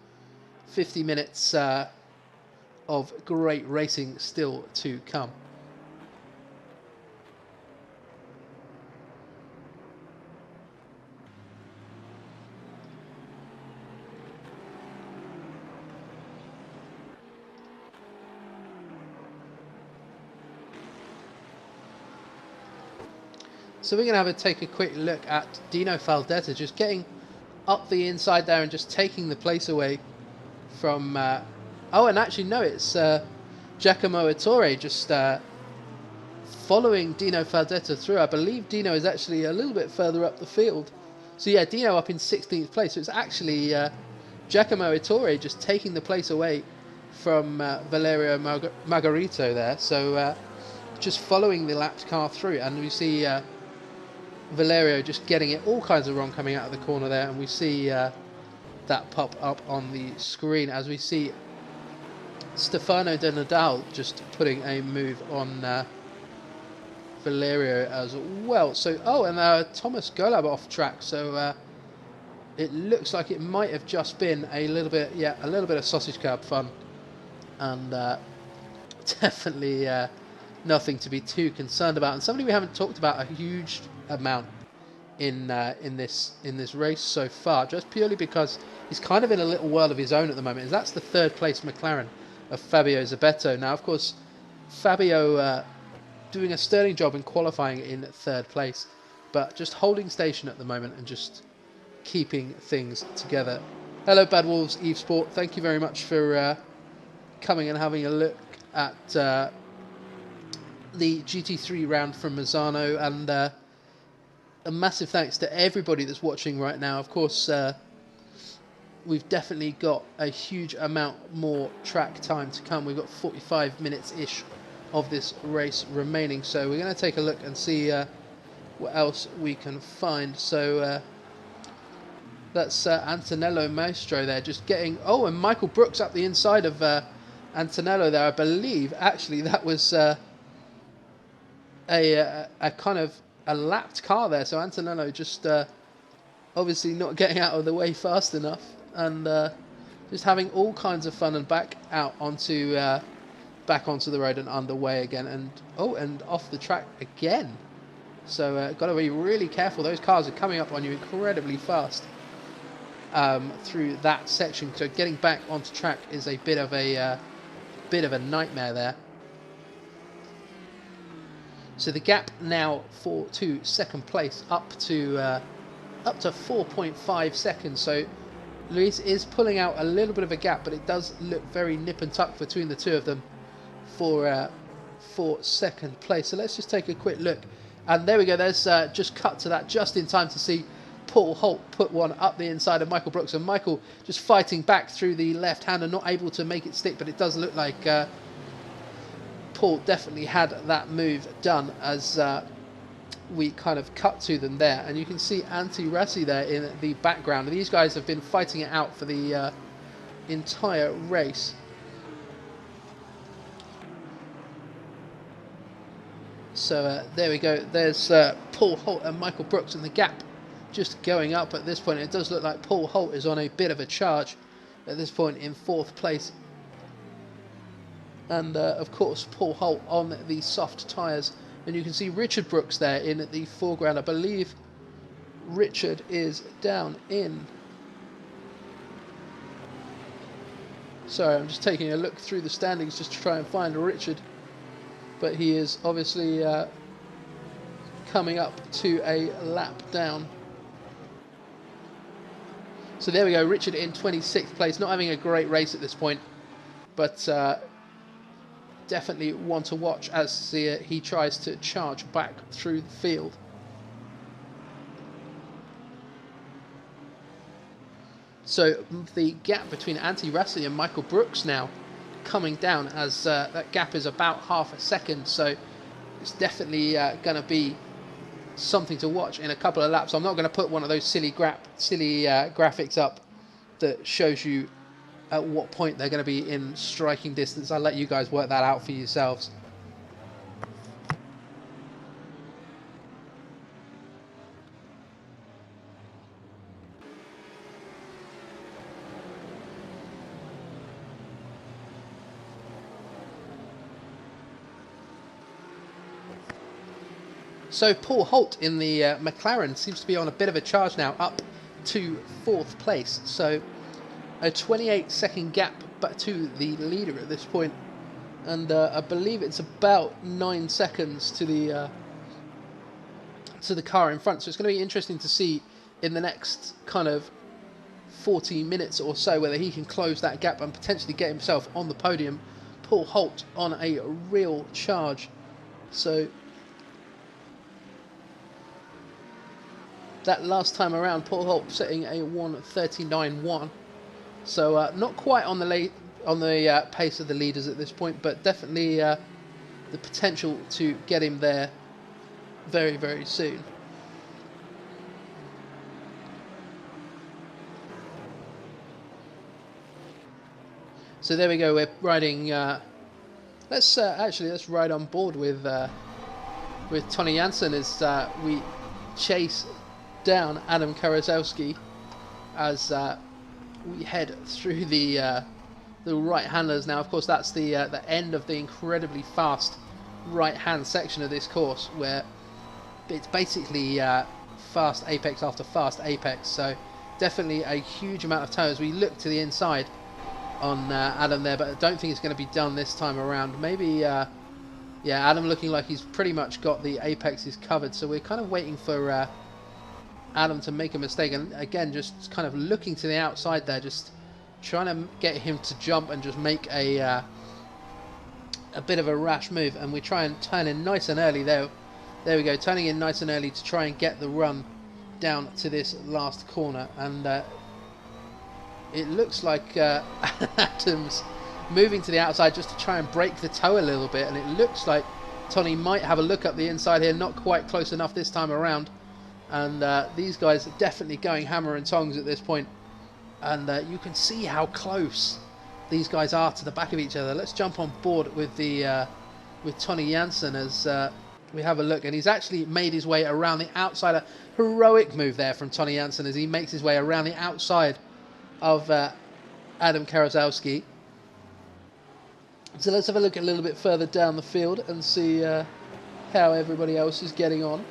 50 minutes of great racing still to come. So we're going to take a quick look at Dino Faldetta just getting up the inside there and just taking the place away from... and actually, no, it's Giacomo Ettore just following Dino Faldetta through. I believe Dino is actually a little bit further up the field. So yeah, Dino up in 16th place. So it's actually Giacomo Ettore just taking the place away from Valerio Margarito there. So just following the lapped car through, and we see Valerio just getting it all kinds of wrong coming out of the corner there, and we see that pop up on the screen as we see Stefano De Nadal just putting a move on Valerio as well. So, oh, and Thomas Golab off track. So it looks like it might have just been a little bit, yeah, a little bit of sausage curb fun, and definitely nothing to be too concerned about. And somebody we haven't talked about a huge amount in this race so far, just purely because he's kind of in a little world of his own at the moment. Is that's the third place McLaren of Fabio Zabeto. Now, of course, Fabio doing a sterling job in qualifying in third place, but just holding station at the moment and just keeping things together. Hello, Bad Wolves Eve Sport. Thank you very much for coming and having a look at the GT3 round from Misano, and a massive thanks to everybody that's watching right now. Of course, we've definitely got a huge amount more track time to come. We've got 45 minutes-ish of this race remaining, so we're going to take a look and see what else we can find. So that's Antonello Maestro there, just getting... Oh, and Michael Brooks up the inside of Antonello there. I believe, actually, that was a kind of a lapped car there. So Antonello just obviously not getting out of the way fast enough, and just having all kinds of fun, and back onto the road and underway again, and and off the track again. So got to be really careful. Those cars are coming up on you incredibly fast through that section. So getting back onto track is a bit of a nightmare there. So the gap now to second place up to 4.5 seconds. So Luis is pulling out a little bit of a gap, but it does look very nip and tuck between the two of them for second place. So let's just take a quick look, and there we go. There's just cut to that just in time to see Paul Holt put one up the inside of Michael Brooks, and Michael just fighting back through the left hand and not able to make it stick, but it does look like Paul definitely had that move done as we kind of cut to them there. And you can see Antti Rassi there in the background. These guys have been fighting it out for the entire race. So there we go. There's Paul Holt and Michael Brooks, and the gap just going up at this point. It does look like Paul Holt is on a bit of a charge at this point in fourth place. And of course Paul Holt on the soft tyres, and you can see Richard Brooks there in the foreground. I believe Richard is down in... Sorry, I'm just taking a look through the standings just to try and find Richard, but he is obviously coming up to a lap down. So there we go, Richard in 26th place, not having a great race at this point, but definitely one to watch as he tries to charge back through the field. So the gap between Antti Rassi and Michael Brooks now coming down, as that gap is about half a second, so it's definitely going to be something to watch in a couple of laps. I'm not going to put one of those silly graphics up that shows you at what point they're going to be in striking distance. I'll let you guys work that out for yourselves. So Paul Holt in the McLaren seems to be on a bit of a charge now, up to fourth place. So a 28-second gap back to the leader at this point, and I believe it's about 9 seconds to the car in front. So it's going to be interesting to see in the next kind of 40 minutes or so whether he can close that gap and potentially get himself on the podium. Paul Holt on a real charge. So that last time around, Paul Holt setting a 1:39.1. So not quite on the pace of the leaders at this point, but definitely the potential to get him there very, very soon. So there we go. We're riding. Let's ride on board with with Tony Jansen as we chase down Adam Karaszewski as we head through the right-handers. Now, of course, that's the end of the incredibly fast right-hand section of this course, where it's basically fast apex after fast apex. So definitely a huge amount of tow as we look to the inside on Adam there, but I don't think it's going to be done this time around. Maybe, yeah, Adam looking like he's pretty much got the apexes covered. So we're kind of waiting for Adam to make a mistake, and again, just kind of looking to the outside there, just trying to get him to jump and just make a bit of a rash move. And we try and turn in nice and early there. There we go, turning in nice and early to try and get the run down to this last corner. And it looks like Adam's moving to the outside just to try and break the toe a little bit. And it looks like Tony might have a look up the inside here, not quite close enough this time around. And these guys are definitely going hammer and tongs at this point. And you can see how close these guys are to the back of each other. Let's jump on board with the with Tony Jansen as we have a look, and he's actually made his way around the outside. A heroic move there from Tony Jansen as he makes his way around the outside of Adam Karaszewski. So let's have a look a little bit further down the field and see how everybody else is getting on.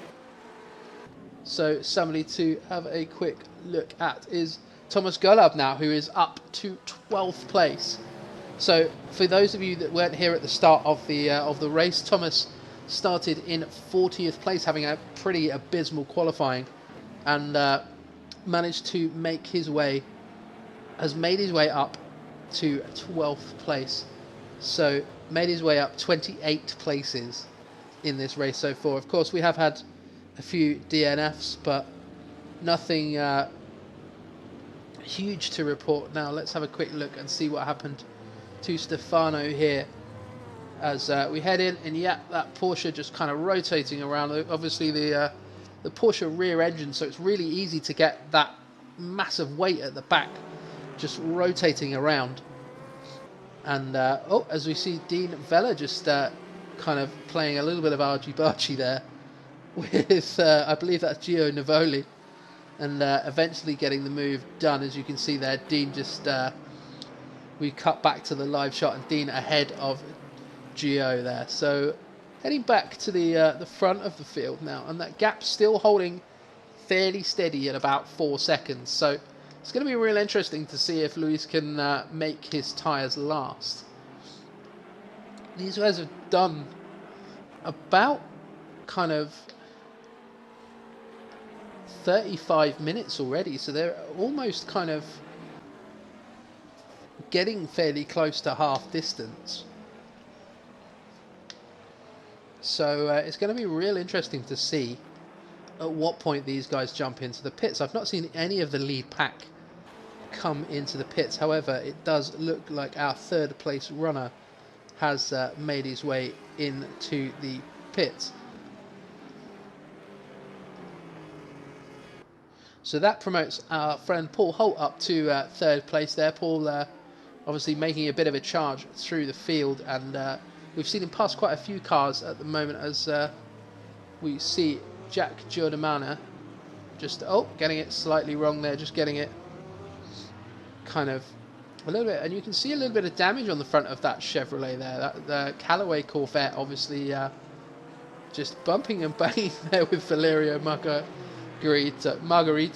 So somebody to have a quick look at is Thomas Golub now, who is up to 12th place. So for those of you that weren't here at the start of the race, Thomas started in 40th place, having a pretty abysmal qualifying, and managed to make his way, has made his way up to 12th place. So made his way up 28 places in this race so far. Of course, we have had a few DNFs, but nothing huge to report. Now let's have a quick look and see what happened to Stefano here as we head in. And yeah, that Porsche just kind of rotating around. Obviously the Porsche rear engine, so it's really easy to get that massive weight at the back just rotating around. And oh, as we see Dean Vella just kind of playing a little bit of argy-bargy there with I believe that's Gio Navoli, and eventually getting the move done. As you can see there, Dean just we cut back to the live shot, and Dean ahead of Gio there. So heading back to the front of the field now, and that gap still holding fairly steady at about 4 seconds. So it's going to be real interesting to see if Luis can make his tyres last. These guys have done about kind of 35 minutes already, so they're almost kind of getting fairly close to half distance. So it's going to be real interesting to see at what point these guys jump into the pits. I've not seen any of the lead pack come into the pits. However, it does look like our third place runner has made his way into the pits. So that promotes our friend Paul Holt up to third place there. Paul obviously making a bit of a charge through the field, and we've seen him pass quite a few cars at the moment as we see Jack Giordamana just, oh, getting it slightly wrong there, just getting it kind of a little bit, and you can see a little bit of damage on the front of that Chevrolet there. The Callaway Corvette obviously just bumping and banging there with Valerio Margarito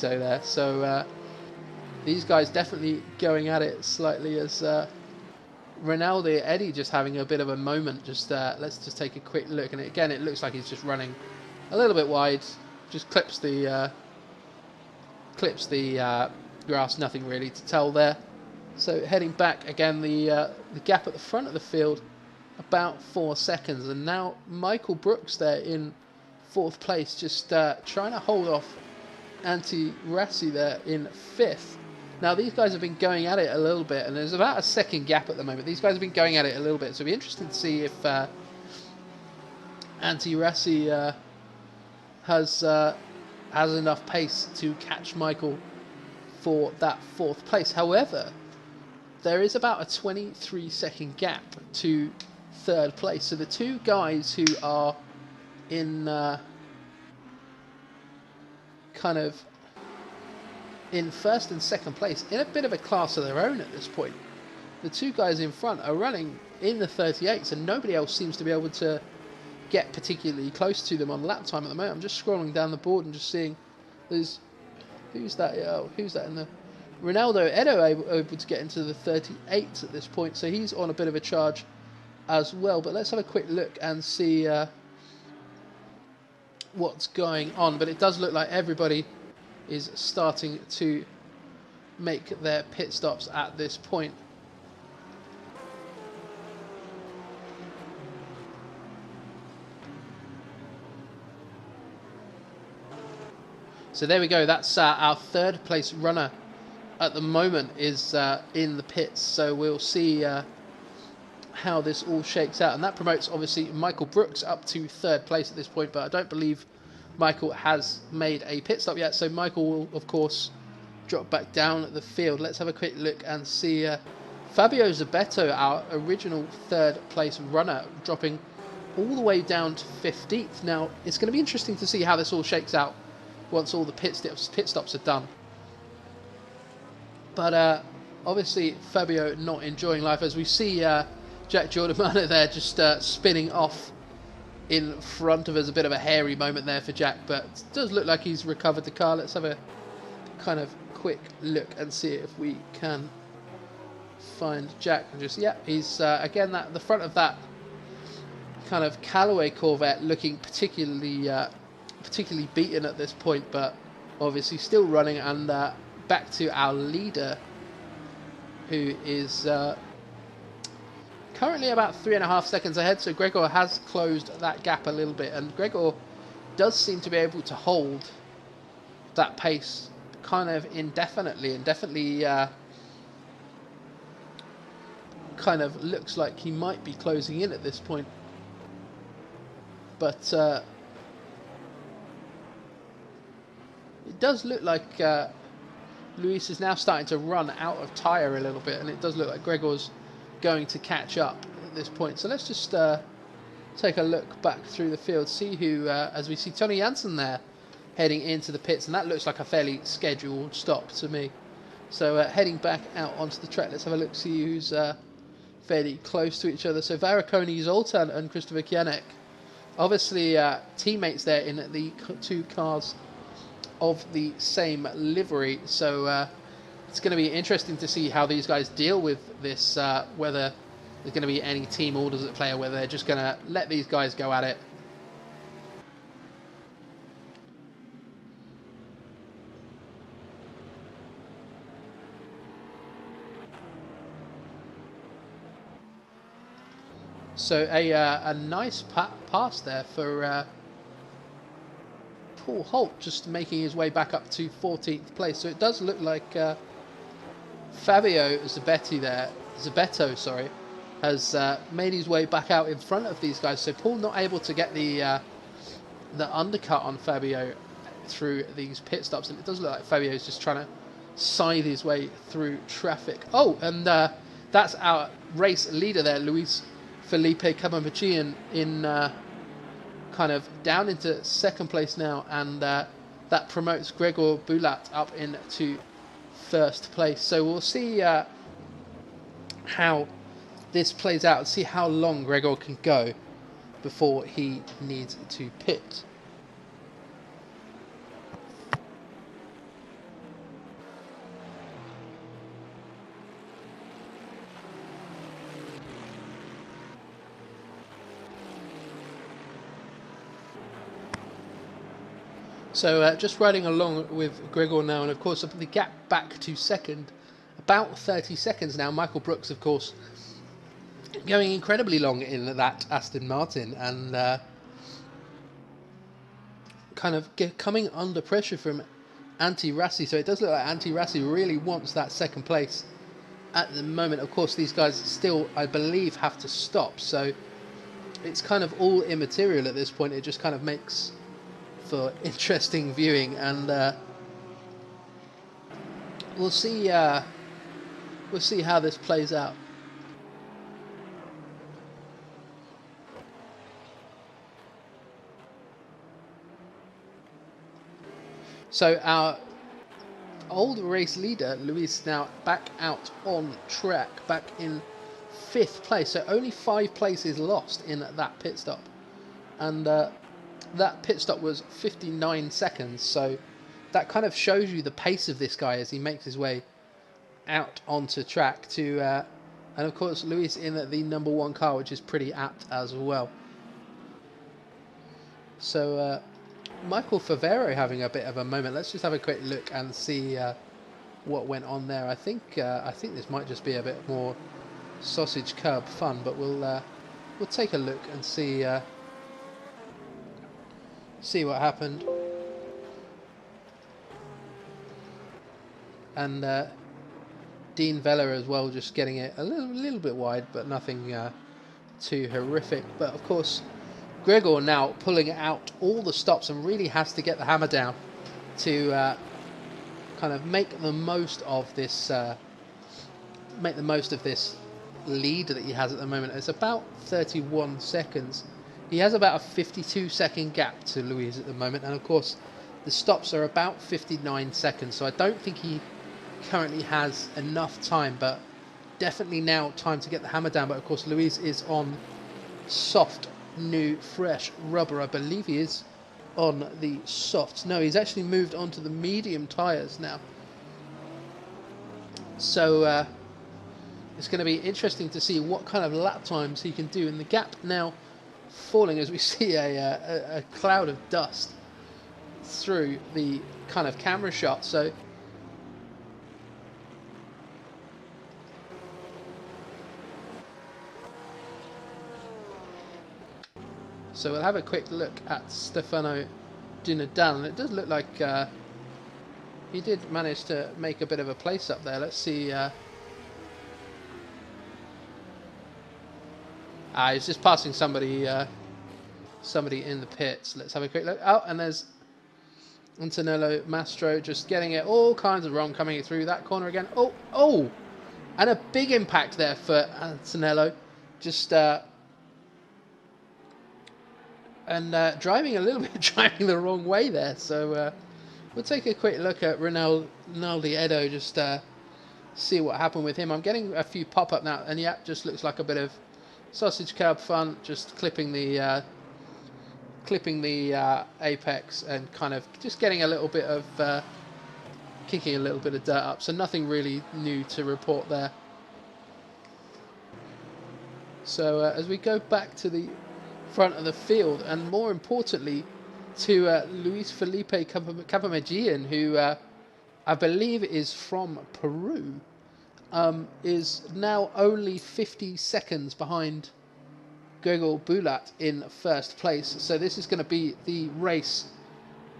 there. So these guys definitely going at it slightly as Ronaldo Eddie just having a bit of a moment. Just let's just take a quick look, and again it looks like he's just running a little bit wide, just clips the grass, nothing really to tell there. So heading back again, the gap at the front of the field about 4 seconds, and now Michael Brooks there in 4th place, just trying to hold off Antti Rassi there in 5th. Now these guys have been going at it a little bit, and there's about a second gap at the moment. These guys have been going at it a little bit, so it'll be interesting to see if Antti Rassi has enough pace to catch Michael for that 4th place. However, there is about a 23-second gap to 3rd place, so the two guys who are in kind of in first and second place in a bit of a class of their own at this point. The two guys in front are running in the 38s, and nobody else seems to be able to get particularly close to them on lap time at the moment. I'm just scrolling down the board and just seeing there's who's that? Oh, who's that in the Ronaldo Edo able to get into the 38s at this point, so he's on a bit of a charge as well. But let's have a quick look and see what's going on. But it does look like everybody is starting to make their pit stops at this point. So there we go, that's our third place runner at the moment is in the pits. So we'll see how this all shakes out. And that promotes, obviously, Michael Brooks up to third place at this point. But I don't believe Michael has made a pit stop yet. So Michael will, of course, drop back down at the field. Let's have a quick look and see Fabio Zabeto, our original third place runner, dropping all the way down to 15th. Now, it's going to be interesting to see how this all shakes out once all the pit stops are done. But obviously Fabio not enjoying life, as we see Jack Giordamano there just spinning off in front of us. A bit of a hairy moment there for Jack, but it does look like he's recovered the car. Let's have a kind of quick look and see if we can find Jack. And just, yeah, he's again that the front of that kind of Callaway Corvette looking particularly beaten at this point, but obviously still running. And back to our leader, who is currently about 3.5 seconds ahead. So Gregor has closed that gap a little bit, and Gregor does seem to be able to hold that pace kind of indefinitely, and definitely kind of looks like he might be closing in at this point. But it does look like Luis is now starting to run out of tyre a little bit, and it does look like Gregor's going to catch up at this point. So let's just take a look back through the field, see who, as we see Tony Jansen there heading into the pits, and that looks like a fairly scheduled stop to me. So heading back out onto the track, let's have a look, see who's fairly close to each other. So Varaconi Zoltan and Christopher Kianek, obviously teammates there in the two cars of the same livery. So it's going to be interesting to see how these guys deal with this, whether there's going to be any team orders at play, or whether they're just going to let these guys go at it. So a nice pass there for Paul Holt, just making his way back up to 14th place. So it does look like Fabio Zabeto, sorry, has made his way back out in front of these guys. So Paul not able to get the undercut on Fabio through these pit stops, and it does look like Fabio's just trying to scythe his way through traffic. Oh, and that's our race leader there, Luis Felipe Cabamachian, in kind of down into second place now, and that promotes Gregor Bulat up into first place. So we'll see how this plays out, and see how long Gregor can go before he needs to pit. So just riding along with Gregor now, and of course the gap back to second, about 30 seconds now. Michael Brooks, of course, going incredibly long in that Aston Martin, and kind of coming under pressure from Antti Rassi. So it does look like Antti Rassi really wants that second place at the moment. Of course, these guys still, I believe, have to stop, so it's kind of all immaterial at this point. It just kind of makes for interesting viewing, and we'll see how this plays out. So our old race leader, Luis, now back out on track, back in 5th place. So only 5 places lost in that pit stop. And that pit stop was 59 seconds. So that kind of shows you the pace of this guy as he makes his way out onto track to... and of course, Luis in the number 1 car, which is pretty apt as well. So... Michael Favero having a bit of a moment. Let's just have a quick look and see what went on there. I think this might just be a bit more sausage curb fun, but we'll take a look and see what happened. And Dean Vella as well, just getting it a little bit wide, but nothing too horrific. But of course, Gregor now pulling out all the stops and really has to get the hammer down to kind of make the most of this lead that he has at the moment. It's about 31 seconds. He has about a 52-second gap to Luis at the moment, and of course the stops are about 59 seconds. So I don't think he currently has enough time, but definitely now time to get the hammer down. But of course Luis is on soft, new, fresh rubber. I believe he is on the softs. No, he's actually moved on to the medium tyres now. So it's going to be interesting to see what kind of lap times he can do. In the gap now falling as we see a cloud of dust through the kind of camera shot. So we'll have a quick look at Stefano Di Nadal, and it does look like he did manage to make a bit of a place up there. Let's see. He's just passing somebody in the pits. Let's have a quick look. Oh, and there's Antonello Mastro just getting it all kinds of wrong, coming through that corner again. Oh, and a big impact there for Antonello. Just driving a little bit, driving the wrong way there. So we'll take a quick look at Rinaldi Edo, just see what happened with him. I'm getting a few pop-up now, and yeah, just looks like a bit of sausage curb fun, just clipping the apex and kind of just getting a little bit of kicking a little bit of dirt up. So nothing really new to report there. So as we go back to the front of the field, and more importantly to Luis Felipe Capamedjian, who I believe is from Peru, is now only 50 seconds behind Gregor Bulat in 1st place. So this is going to be the race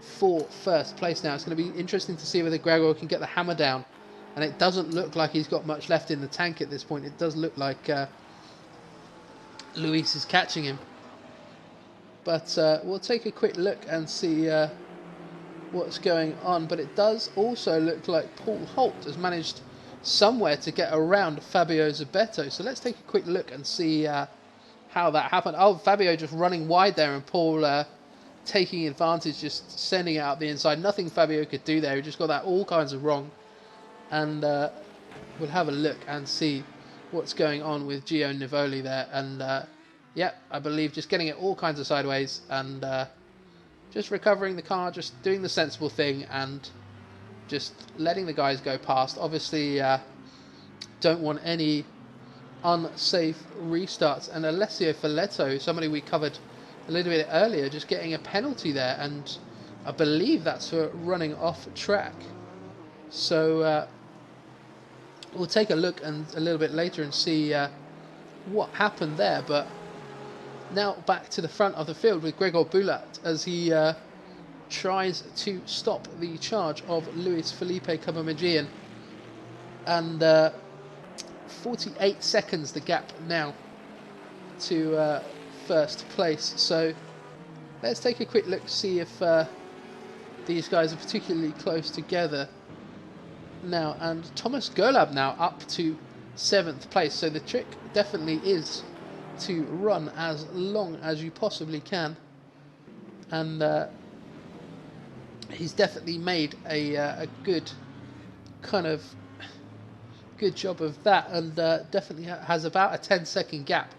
for 1st place now. It's going to be interesting to see whether Gregor can get the hammer down, and it doesn't look like he's got much left in the tank at this point. It does look like Luis is catching him. But we'll take a quick look and see what's going on. But it does also look like Paul Holt has managed somewhere to get around Fabio Zabeto. So let's take a quick look and see how that happened. Oh, Fabio just running wide there, and Paul taking advantage, just sending it out the inside. Nothing Fabio could do there. He just got that all kinds of wrong. And we'll have a look and see what's going on with Gio Nivoli there. And yeah, I believe just getting it all kinds of sideways and just recovering the car, just doing the sensible thing and just letting the guys go past. Obviously, don't want any unsafe restarts. And Alessio Folletto, somebody we covered a little bit earlier, just getting a penalty there, and I believe that's for running off track. So we'll take a look and a little bit later and see what happened there. But now back to the front of the field with Gregor Bulat as he tries to stop the charge of Luis Felipe Capamedjian. And 48 seconds the gap now to 1st place. So let's take a quick look to see if these guys are particularly close together now. And Thomas Gerlab now up to 7th place. So the trick definitely is to run as long as you possibly can. And he's definitely made a good kind of good job of that, and definitely has about a 10-second gap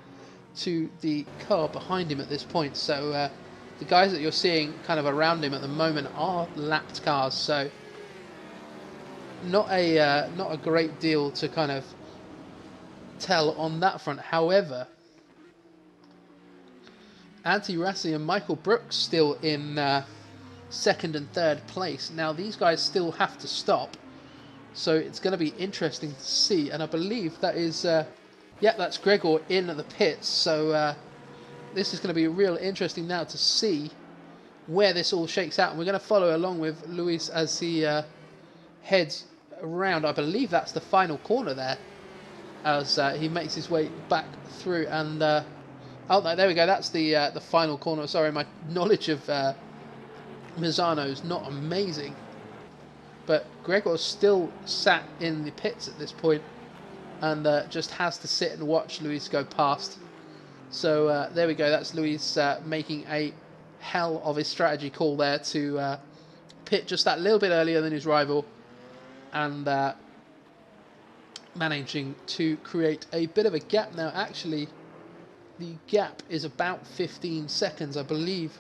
to the car behind him at this point. So the guys that you're seeing kind of around him at the moment are lapped cars, so not a great deal to kind of tell on that front. However, Antti Rassi and Michael Brooks still in second and third place. Now these guys still have to stop, so it's going to be interesting to see. And I believe that is, yeah, that's Gregor in the pits. So this is going to be real interesting now to see where this all shakes out. And we're going to follow along with Luis as he heads around. I believe that's the final corner there, as he makes his way back through. And oh no, there we go. That's the final corner. Sorry, my knowledge of Misano is not amazing, but Gregor's still sat in the pits at this point, and just has to sit and watch Luis go past. So there we go. That's Luis making a hell of a strategy call there to pit just that little bit earlier than his rival, and managing to create a bit of a gap now. Actually, the gap is about 15 seconds, I believe.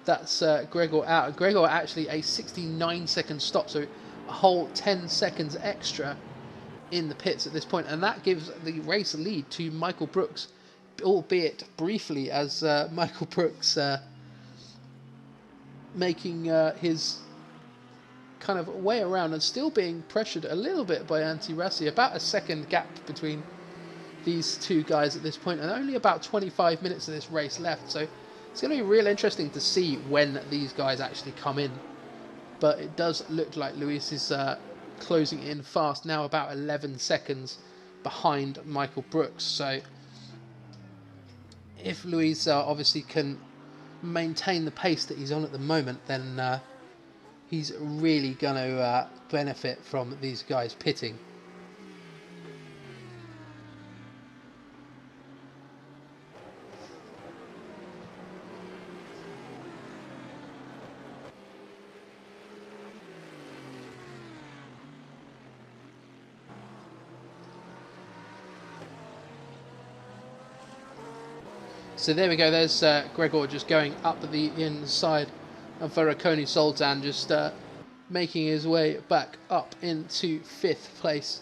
That's Gregor out. Gregor actually a 69-second stop, so a whole 10 seconds extra in the pits at this point, and that gives the race lead to Michael Brooks, albeit briefly, as Michael Brooks making his kind of way around and still being pressured a little bit by Antti Rassi. About a second gap between these two guys at this point, and only about 25 minutes of this race left, so it's going to be real interesting to see when these guys actually come in. But it does look like Luis is closing in fast now, about 11 seconds behind Michael Brooks. So if Luis obviously can maintain the pace that he's on at the moment, then he's really going to benefit from these guys pitting. So there we go, there's Gregor just going up the inside of Veraconi Soltan, just making his way back up into 5th place.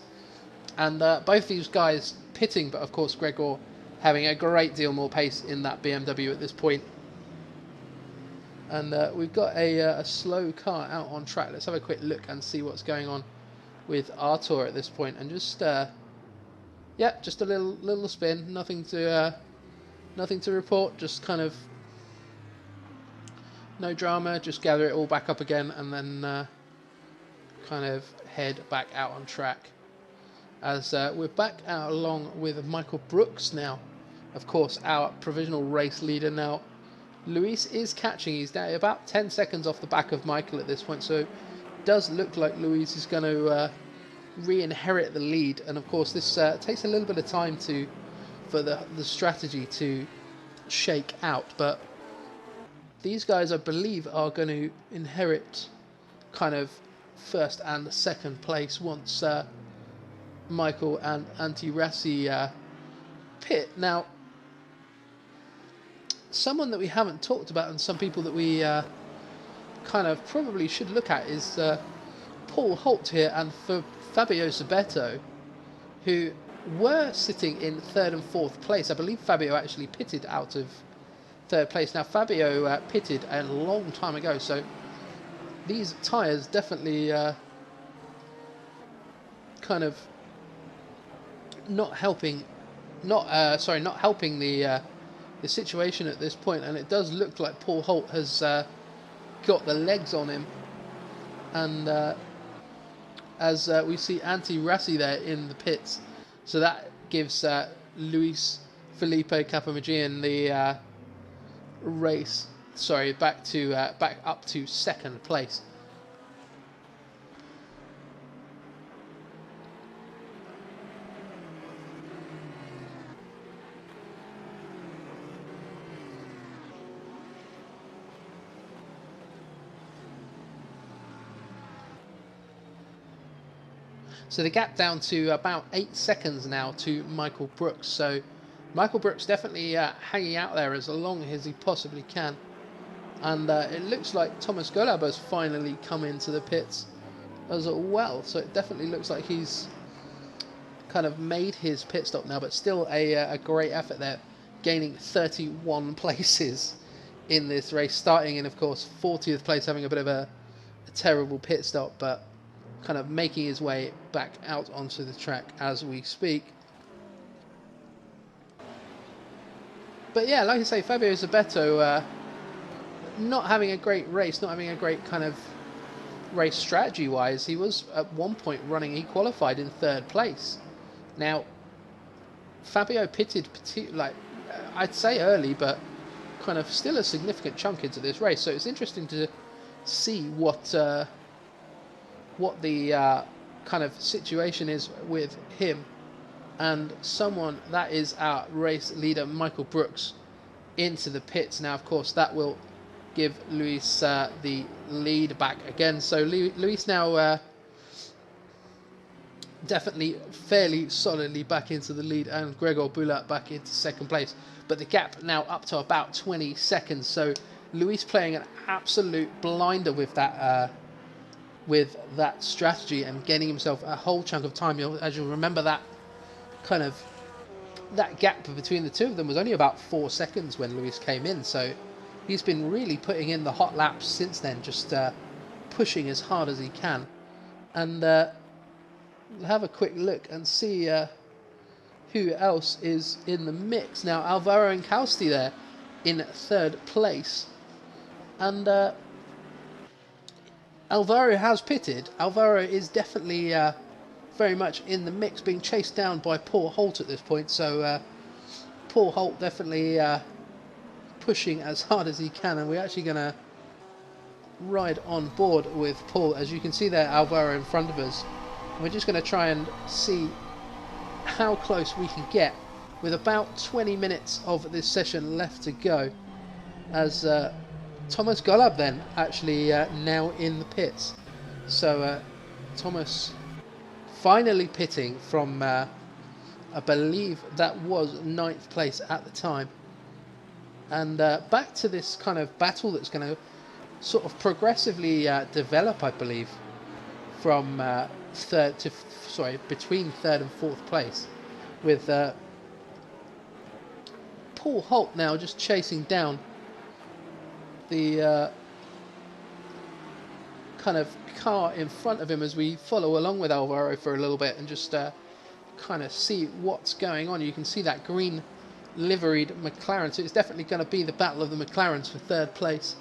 And both these guys pitting, but of course Gregor having a great deal more pace in that BMW at this point. And we've got a slow car out on track. Let's have a quick look and see what's going on with Artur at this point. And just, yeah, just a little spin, nothing to report, just kind of no drama, just gather it all back up again and then kind of head back out on track. As we're back out along with Michael Brooks now, of course, our provisional race leader now. Luis is catching, he's down about 10 seconds off the back of Michael at this point, so it does look like Luis is going to re-inherit the lead. And of course this takes a little bit of time for the strategy to shake out, but these guys I believe are going to inherit kind of first and second place once Michael and Antti Rassi pit. Now, someone that we haven't talked about and some people that we kind of probably should look at is Paul Holt here and Fabio Zabeto, who were sitting in 3rd and 4th place. I believe Fabio actually pitted out of 3rd place. Now Fabio pitted a long time ago, so these tyres definitely kind of not helping the situation at this point. And it does look like Paul Holt has got the legs on him, and as we see Antti Rassi there in the pits. So that gives Luis Felipe Capamagian the race. Sorry, back up to 2nd place. So the gap down to about 8 seconds now to Michael Brooks. So Michael Brooks definitely hanging out there as long as he possibly can. And it looks like Thomas Golab has finally come into the pits as well. So it definitely looks like he's kind of made his pit stop now, but still a great effort there, gaining 31 places in this race, starting in, of course, 40th place, having a bit of a terrible pit stop, but kind of making his way back out onto the track as we speak. But yeah, like I say, Fabio Zabeto not having a great race, not having a great kind of race strategy-wise. He was at one point running, he qualified in 3rd place. Now, Fabio pitted, I'd say early, but kind of still a significant chunk into this race. So it's interesting to see what the kind of situation is with him and someone that is our race leader, Michael Brooks, into the pits. Now, of course, that will give Luis the lead back again. So Luis now definitely fairly solidly back into the lead, and Gregor Bulat back into 2nd place. But the gap now up to about 20 seconds. So Luis playing an absolute blinder with that strategy and getting himself a whole chunk of time. As you'll remember, that kind of that gap between the two of them was only about 4 seconds when Luis came in. So he's been really putting in the hot laps since then, just pushing as hard as he can. And have a quick look and see who else is in the mix. Now, Alvaro Incausti there in 3rd place. And Alvaro has pitted. Alvaro is definitely very much in the mix, being chased down by Paul Holt at this point. So Paul Holt definitely pushing as hard as he can, and we're actually going to ride on board with Paul. As you can see there, Alvaro in front of us. We're just going to try and see how close we can get with about 20 minutes of this session left to go, as Thomas Golab then actually now in the pits. So Thomas finally pitting from I believe that was 9th place at the time. And back to this kind of battle that's going to sort of progressively develop, I believe, from between 3rd and 4th place, with Paul Holt now just chasing down the kind of car in front of him as we follow along with Alvaro for a little bit and just kind of see what's going on. You can see that green liveried McLaren, so it's definitely going to be the battle of the McLarens for 3rd place.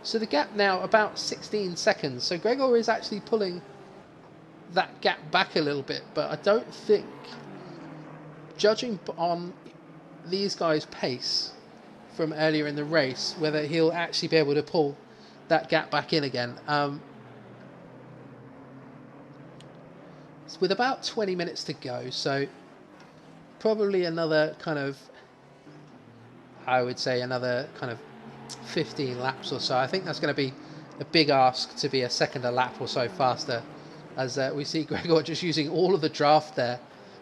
So the gap now about 16 seconds. So Gregor is actually pulling that gap back a little bit, but I don't think, judging on these guys' pace from earlier in the race, whether he'll actually be able to pull that gap back in again. With about 20 minutes to go, so probably another kind of, I would say another kind of 15 laps or so. I think that's going to be a big ask to be a second a lap or so faster, as we see Gregor just using all of the draft there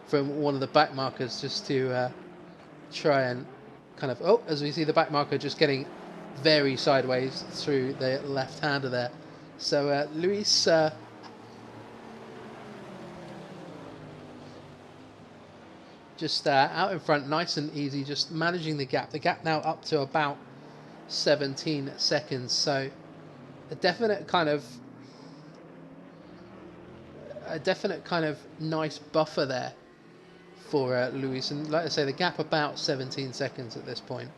from one of the back markers just to try and kind of, as we see the back marker just getting very sideways through the left-hander there. So Luis just out in front, nice and easy, just managing the gap. The gap now up to about 17 seconds, so a definite kind of nice buffer there for Luis, and like I say, the gap about 17 seconds at this point.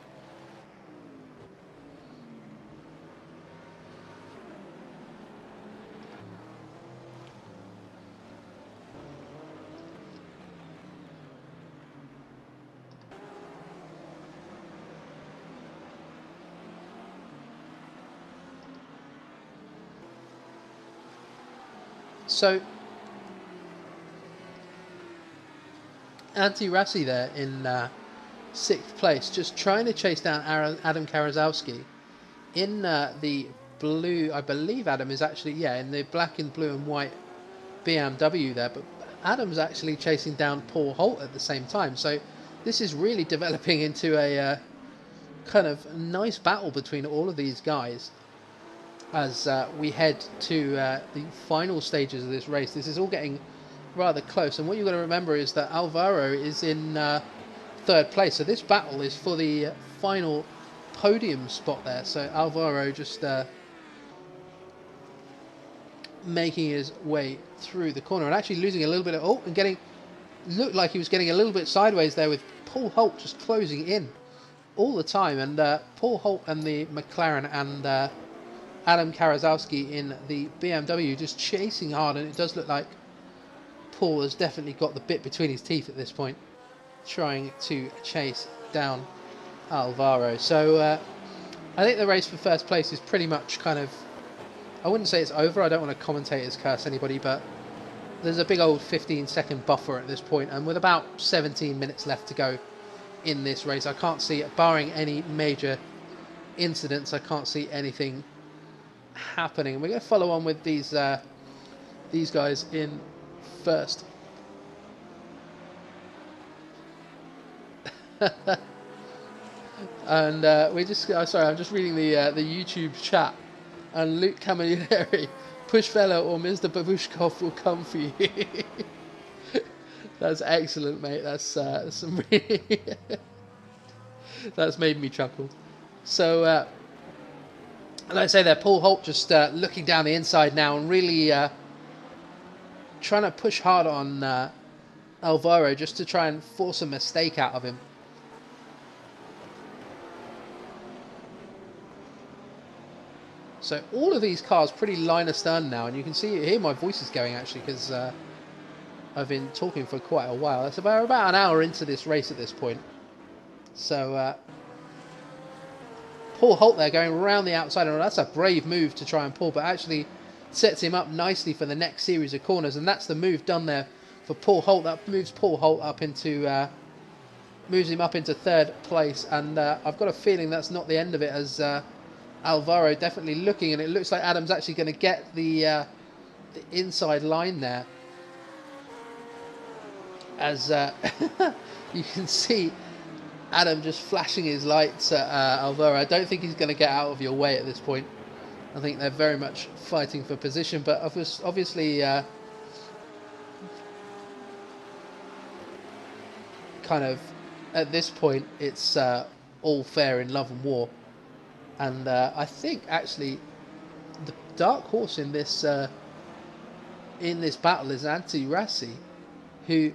So Antti Rassi there in 6th place, just trying to chase down Adam Karaszewski in the blue. I believe Adam is actually, yeah, in the black and blue and white BMW there, but Adam's actually chasing down Paul Holt at the same time. So this is really developing into a kind of nice battle between all of these guys as we head to the final stages of this race. This is all getting rather close, and what you've got to remember is that Alvaro is in 3rd place, so this battle is for the final podium spot there. So Alvaro just making his way through the corner and actually losing a little bit of and looked like he was getting a little bit sideways there, with Paul Holt just closing in all the time, and Paul Holt and the McLaren and Adam Karaszewski in the BMW just chasing hard, and it does look like Paul has definitely got the bit between his teeth at this point, trying to chase down Alvaro. So I think the race for 1st place is pretty much kind of, I wouldn't say it's over, I don't want to commentators curse anybody, but there's a big old 15-second buffer at this point, and with about 17 minutes left to go in this race, I can't see, barring any major incidents, I can't see anything happening. We're going to follow on with these guys in 1st. And we just, sorry, I'm just reading the YouTube chat, and Luke Camilleri, Pushfellow or Mr. Babushkov will come for you. That's excellent, mate. That's some really that's made me chuckle. So, like I say there, Paul Holt just looking down the inside now and really trying to push hard on Alvaro just to try and force a mistake out of him. So all of these cars pretty line astern now, and you can hear my voice is going actually, because I've been talking for quite a while. It's about an hour into this race at this point. So Paul Holt there going around the outside, and that's a brave move to try and pull, but actually sets him up nicely for the next series of corners, and that's the move done there for Paul Holt. That moves Paul Holt up into moves him up into 3rd place, and I've got a feeling that's not the end of it, as Alvaro definitely looking, and it looks like Adam's actually going to get the inside line there, as you can see Adam just flashing his lights at Alvaro. I don't think he's going to get out of your way at this point. I think they're very much fighting for position, but obviously kind of at this point it's all fair in love and war. And I think actually the dark horse in this battle is Anti-Rassi, who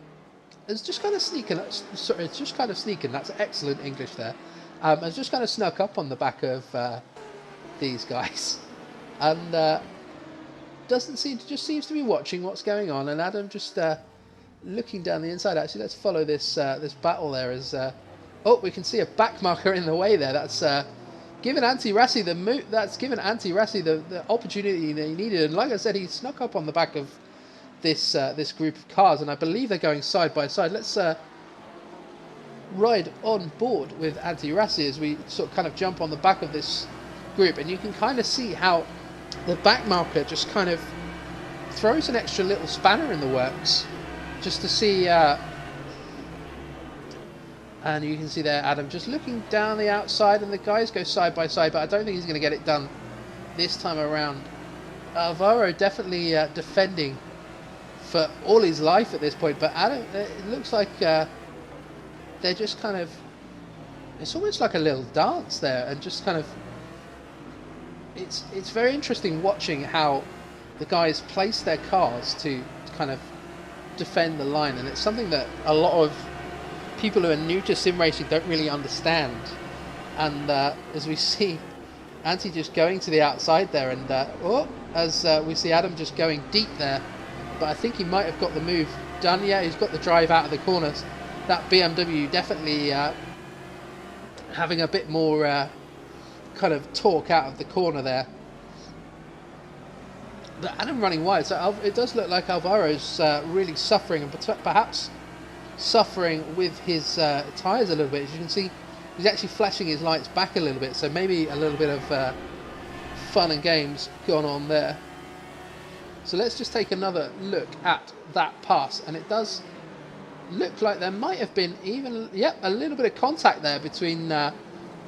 is just kind of sneaking. Sorry, it's just kind of sneaking. That's excellent English there. Has just kind of snuck up on the back of these guys, and just seems to be watching what's going on. And Adam just looking down the inside. Actually, let's follow this battle there. As we can see a back marker in the way there. That's given Anti-Rassi the opportunity that he needed, and like I said, he snuck up on the back of this group of cars, and I believe they're going side by side. Let's ride on board with Anti-Rassi as we sort of kind of jump on the back of this group, and you can kind of see how the back marker just kind of throws an extra little spanner in the works, just to see. And you can see there Adam just looking down the outside, and the guys go side by side, but I don't think he's going to get it done this time around. Alvaro definitely defending for all his life at this point, but Adam, it looks like they're just kind of, it's almost like a little dance there, and just kind of, it's very interesting watching how the guys place their cars to kind of defend the line, and it's something that a lot of people who are new to sim racing don't really understand. And as we see Anti just going to the outside there, and as we see Adam just going deep there, but I think he might have got the move done. Yeah, he's got the drive out of the corners. That BMW definitely having a bit more kind of torque out of the corner there. But Adam running wide, so it does look like Alvaro's really suffering, and perhaps suffering with his tyres a little bit. As you can see, he's actually flashing his lights back a little bit, so maybe a little bit of fun and games gone on there. So let's just take another look at that pass, and it does look like there might have been even, a little bit of contact there between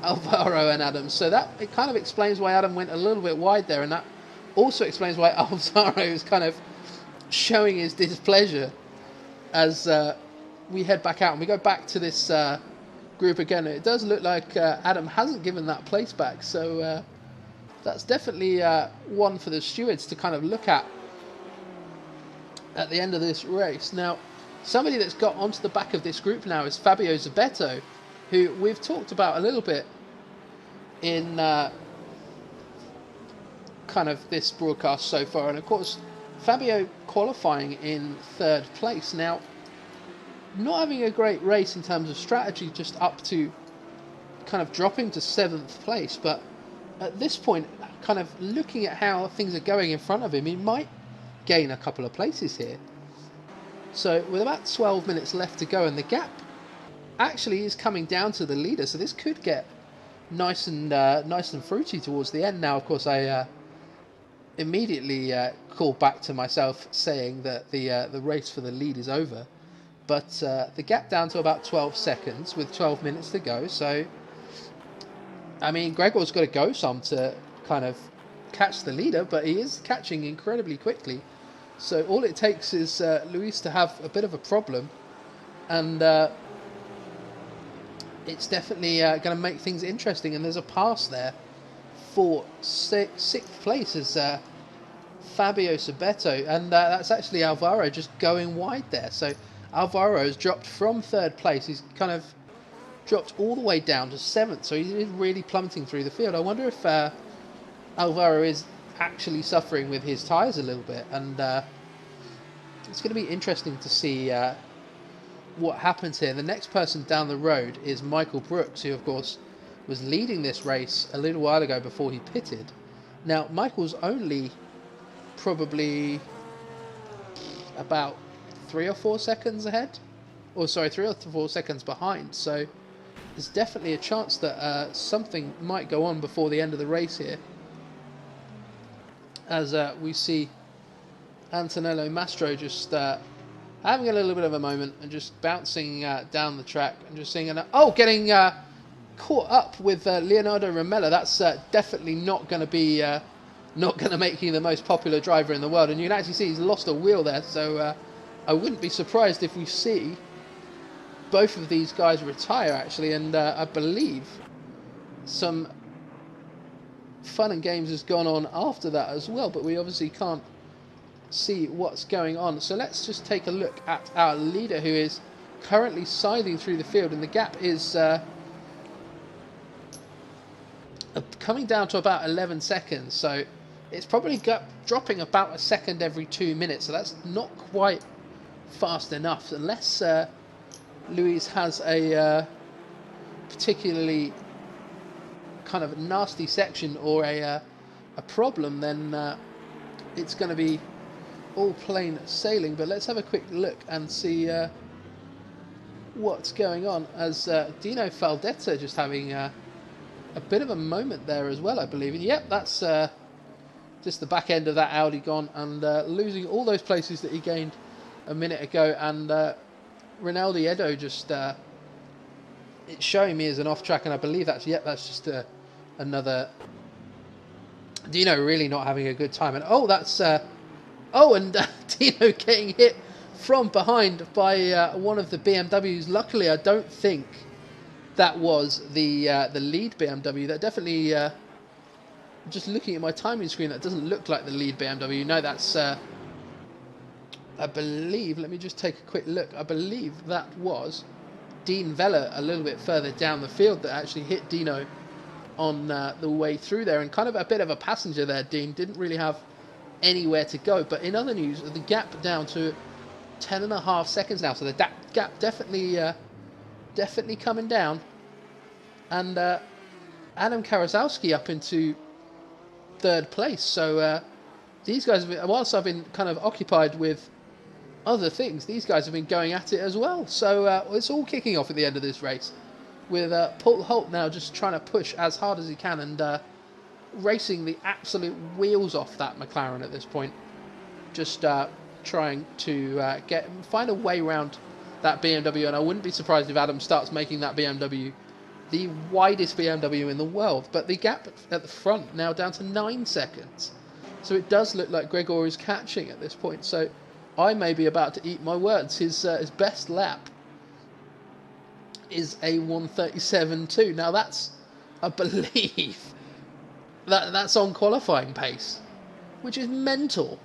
Alvaro and Adam. So that, it kind of explains why Adam went a little bit wide there, and that also explains why Alvaro is kind of showing his displeasure as we head back out and we go back to this group again. It does look like Adam hasn't given that place back, so that's definitely one for the stewards to kind of look at the end of this race. Now, somebody that's got onto the back of this group now is Fabio Zabeto, who we've talked about a little bit in kind of this broadcast so far. And of course, Fabio qualifying in 3rd place. Now, not having a great race in terms of strategy, just up to kind of dropping to 7th place. But at this point, kind of looking at how things are going in front of him, he might gain a couple of places here. So with about 12 minutes left to go, and the gap actually is coming down to the leader, so this could get nice and fruity towards the end. Now, of course, I immediately called back to myself saying that the race for the lead is over, but the gap down to about 12 seconds with 12 minutes to go. So I mean, Gregor's got to go some to kind of catch the leader, but he is catching incredibly quickly. So all it takes is Luis to have a bit of a problem, and it's definitely going to make things interesting. And there's a pass there for 6th place as Fabio Zabeto, and that's actually Alvaro just going wide there. So Alvaro has dropped from 3rd place. He's kind of dropped all the way down to 7th, so he's really plummeting through the field. I wonder if Alvaro is actually suffering with his tyres a little bit, and it's going to be interesting to see what happens here. The next person down the road is Michael Brooks, who of course was leading this race a little while ago before he pitted. Now, Michael's only probably about 3 or 4 seconds ahead, or sorry, 3 or 4 seconds behind, so there's definitely a chance that something might go on before the end of the race here, as we see Antonello Mastro just having a little bit of a moment and just bouncing down the track and just seeing getting caught up with Leonardo Romella. That's definitely not going to be not going to make him the most popular driver in the world, and you can actually see he's lost a wheel there, so I wouldn't be surprised if we see both of these guys retire actually, and I believe some fun and games has gone on after that as well, but we obviously can't see what's going on. So let's just take a look at our leader, who is currently sidling through the field, and the gap is coming down to about 11 seconds, so it's probably dropping about a second every 2 minutes, so that's not quite fast enough. Unless Luis has a particularly kind of nasty section or a problem, then it's going to be all plain sailing. But let's have a quick look and see what's going on, as Dino Faldetta just having a bit of a moment there as well, I believe. And yep, that's just the back end of that Audi gone, and losing all those places that he gained a minute ago. And Ronaldo Edo just it's showing me as an off track, and I believe that's just another Dino really not having a good time. And that's Dino getting hit from behind by one of the BMWs. Luckily, I don't think that was the lead BMW. That definitely, just looking at my timing screen, that doesn't look like the lead BMW. No, that's I believe, let me just take a quick look, I believe that was Dean Vella a little bit further down the field that actually hit Dino on the way through there, and kind of a bit of a passenger there. Dean didn't really have anywhere to go. But in other news, the gap down to 10.5 seconds now, so the gap definitely coming down, and Adam Karaszewski up into 3rd place. So these guys, whilst I've been kind of occupied with other things, these guys have been going at it as well. So it's all kicking off at the end of this race, with Paul Holt now just trying to push as hard as he can and racing the absolute wheels off that McLaren at this point. Just trying to find a way around that BMW, and I wouldn't be surprised if Adam starts making that BMW the widest BMW in the world. But the gap at the front now down to 9 seconds. So it does look like Gregor is catching at this point. So I may be about to eat my words. His best lap is a 1:37.2. Now that's, I believe, that's on qualifying pace, which is mental.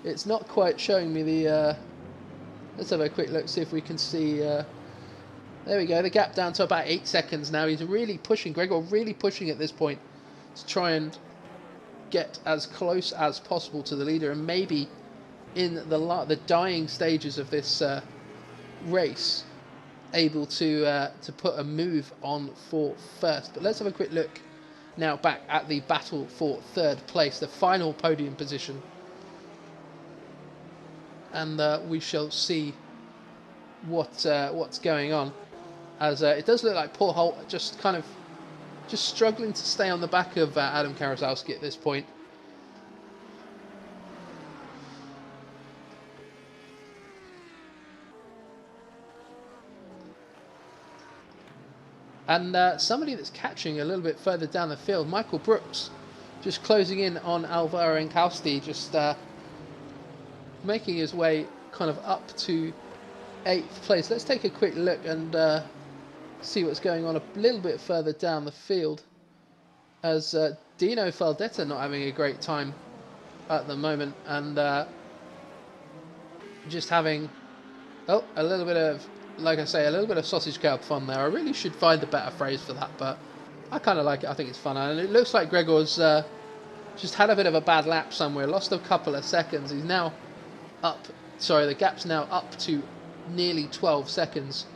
It's not quite showing me the... let's have a quick look, see if we can see... there we go, the gap down to about 8 seconds now. He's really pushing, Gregor really pushing at this point to try and get as close as possible to the leader, and maybe in the dying stages of this race able to put a move on for first. But let's have a quick look now back at the battle for third place, the final podium position, and we shall see what's going on, as it does look like Paul Holt just struggling to stay on the back of Adam Karaszewski at this point. And somebody that's catching a little bit further down the field, Michael Brooks, just closing in on Alvaro Encausti, just making his way kind of up to 8th place. Let's take a quick look and see what's going on a little bit further down the field, as Dino Faldetta not having a great time at the moment, and just having a little bit of, like I say, a little bit of sausage curb fun there. I really should find a better phrase for that, but I kind of like it. I think it's fun, and it looks like Gregor's just had a bit of a bad lap somewhere, lost a couple of seconds. He's now up, sorry, the gap's now up to nearly 12 seconds.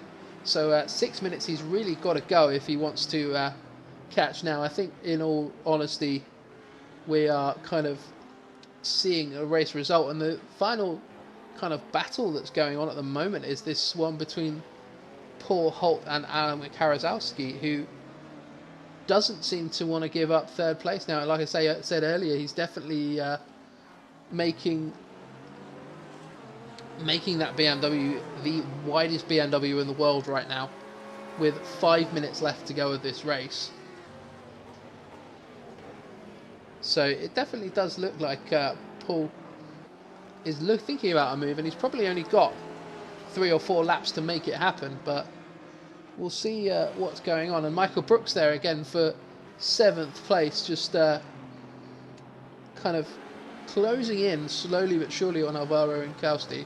So 6 minutes he's really got to go if he wants to catch now. I think, in all honesty, we are kind of seeing a race result, and the final kind of battle that's going on at the moment is this one between Paul Holt and Adam Karaszewski, who doesn't seem to want to give up third place now. Like I said earlier, he's definitely making that BMW the widest BMW in the world right now, with 5 minutes left to go of this race. So it definitely does look like Paul is thinking about a move, and he's probably only got 3 or 4 laps to make it happen, but we'll see what's going on. And Michael Brooks there again for 7th place, just kind of closing in slowly but surely on Alvaro Encausti.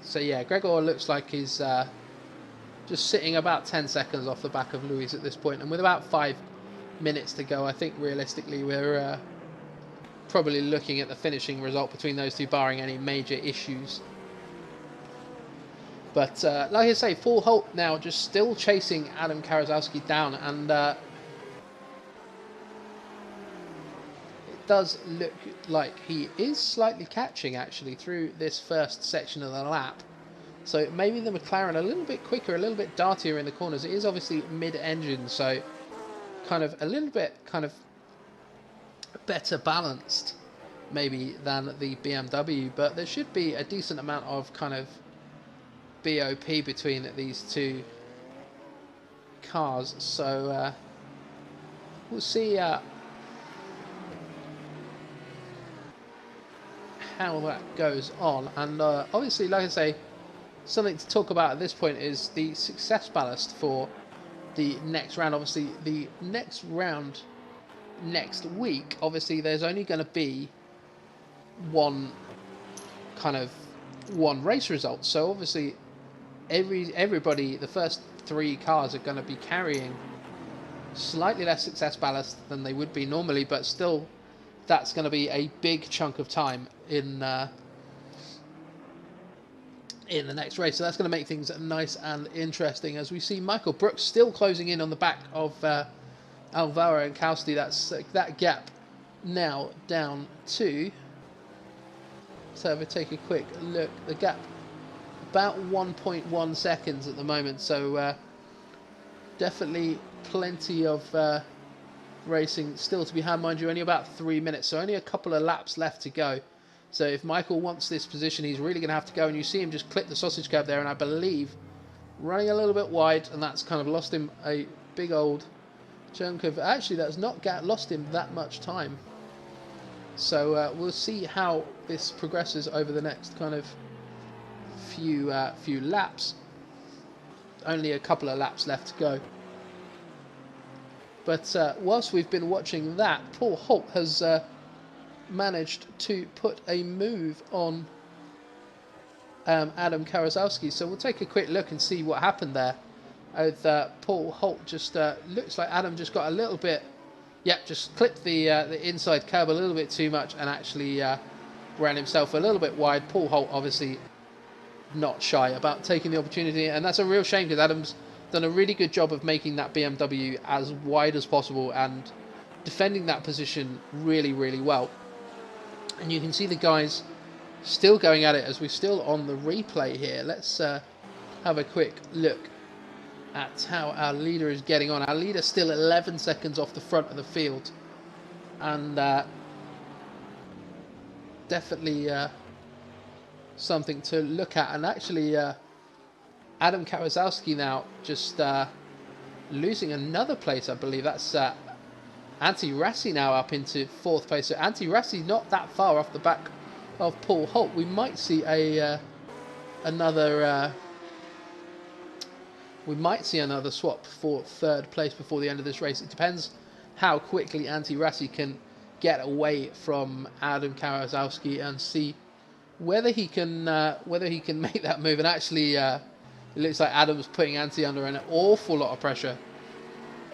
So yeah, Gregor looks like he's just sitting about 10 seconds off the back of Luis at this point, and with about 5 minutes to go, I think realistically we're probably looking at the finishing result between those two, barring any major issues. But like I say, Paul Holt now just still chasing Adam Karaszewski down, and it does look like he is slightly catching actually through this first section of the lap. So maybe the McLaren a little bit quicker, a little bit dartier in the corners. It is obviously mid-engine, so kind of a little bit kind of better balanced maybe than the BMW, but there should be a decent amount of kind of BOP between these two cars. So we'll see how that goes on. And obviously, like I say, something to talk about at this point is the success ballast for the next round. Obviously, the next round next week, obviously there's only going to be one race result, so obviously everybody, the first 3 cars are going to be carrying slightly less success ballast than they would be normally, but still that's going to be a big chunk of time in the next race. So that's going to make things nice and interesting as we see Michael Brooks still closing in on the back of Alvaro and Kausti. That's that gap now down to, so if we take a quick look, the gap about 1.1 seconds at the moment, so definitely plenty of racing still to be had, mind you, only about 3 minutes, so only a couple of laps left to go. So if Michael wants this position, he's really going to have to go, and you see him just clip the sausage curb there, and I believe running a little bit wide, and that's kind of lost him a big old chunk of, actually that's not lost him that much time. So we'll see how this progresses over the next kind of few laps. Only a couple of laps left to go. But whilst we've been watching that, Paul Holt has managed to put a move on Adam Karaszewski. So we'll take a quick look and see what happened there. With Paul Holt just looks like Adam just got a little bit, just clipped the inside curb a little bit too much and actually ran himself a little bit wide. Paul Holt obviously not shy about taking the opportunity, and that's a real shame because Adam's done a really good job of making that BMW as wide as possible and defending that position really, really well. And you can see the guys still going at it as we're still on the replay here. Let's have a quick look at how our leader is getting on. Our leader still 11 seconds off the front of the field, and definitely something to look at. And actually Adam Karaszewski now just losing another place, I believe. That's Antti Rassi now up into 4th place. So Antti Rassi not that far off the back of Paul Holt. We might see another swap for 3rd place before the end of this race. It depends how quickly Antti Rassi can get away from Adam Karaszewski and see whether he can make that move. And actually it looks like Adam's putting Antti under an awful lot of pressure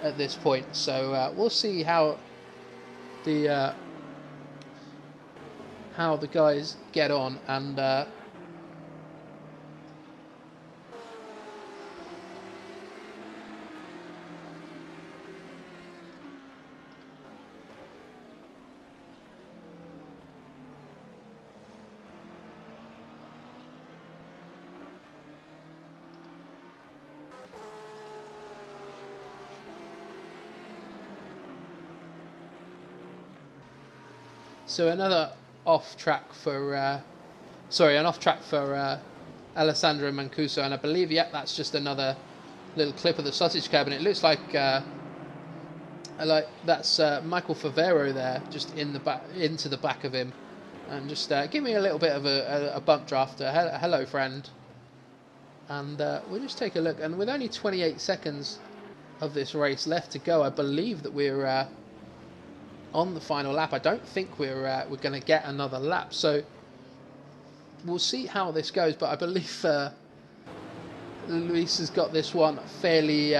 at this point. So we'll see how the guys get on. And so another off track for Alessandro Mancuso, and I believe that's just another little clip of the sausage curb, and it looks like that's Michael Favero there, just in the back, into the back of him, and just give me a little bit of a bump drafter. Hello, friend. And we'll just take a look, and with only 28 seconds of this race left to go, I believe that we're on the final lap. I don't think we're going to get another lap, so we'll see how this goes. But I believe Luis has got this one fairly